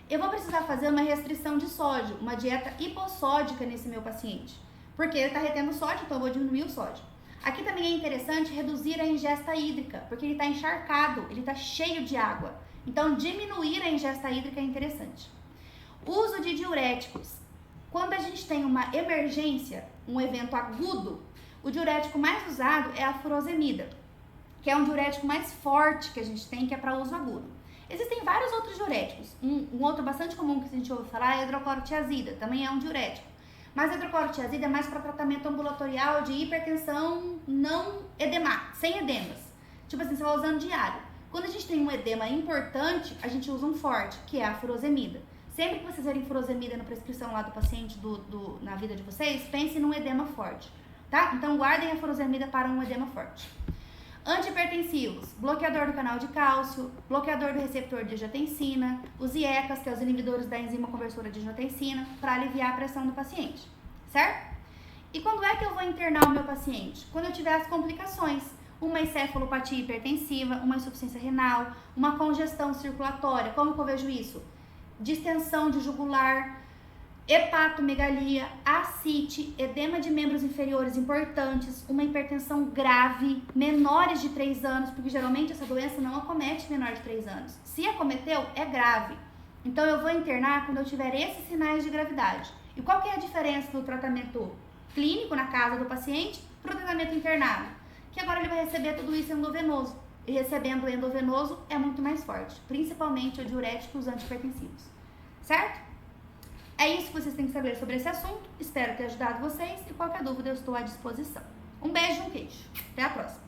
Eu vou precisar fazer uma restrição de sódio, uma dieta hipossódica nesse meu paciente, porque ele está retendo sódio, então eu vou diminuir o sódio. Aqui também é interessante reduzir a ingesta hídrica, porque ele está encharcado, ele está cheio de água. Então, diminuir a ingesta hídrica é interessante. Uso de diuréticos. Quando a gente tem uma emergência, um evento agudo, o diurético mais usado é a furosemida, que é um diurético mais forte que a gente tem, que é para uso agudo. Existem vários outros diuréticos. Um outro bastante comum que a gente ouve falar é a hidroclorotiazida, também é um diurético. Mas a hidroclorotiazida é mais para tratamento ambulatorial de hipertensão não edema, sem edemas. Tipo assim, você vai usando diário. Quando a gente tem um edema importante, a gente usa um forte, que é a furosemida. Sempre que vocês verem furosemida na prescrição lá do paciente na vida de vocês, pensem num edema forte, tá? Então guardem a furosemida para um edema forte. Antihipertensivos, bloqueador do canal de cálcio, bloqueador do receptor de angiotensina, os IECAs, que é os inibidores da enzima conversora de angiotensina, para aliviar a pressão do paciente, certo? E quando é que eu vou internar o meu paciente? Quando eu tiver as complicações, uma encefalopatia hipertensiva, uma insuficiência renal, uma congestão circulatória. Como que eu vejo isso? Distensão de jugular, hepatomegalia, ascite, edema de membros inferiores importantes, uma hipertensão grave, menores de 3 anos, porque geralmente essa doença não acomete menor de 3 anos. Se acometeu, é grave. Então eu vou internar quando eu tiver esses sinais de gravidade. E qual que é a diferença do tratamento clínico na casa do paciente para o tratamento internado? Que agora ele vai receber tudo isso endovenoso. E recebendo o endovenoso é muito mais forte, principalmente o diurético e os antihipertensivos. Certo? É isso que vocês têm que saber sobre esse assunto. Espero ter ajudado vocês e qualquer dúvida eu estou à disposição. Um beijo e um queijo. Até a próxima.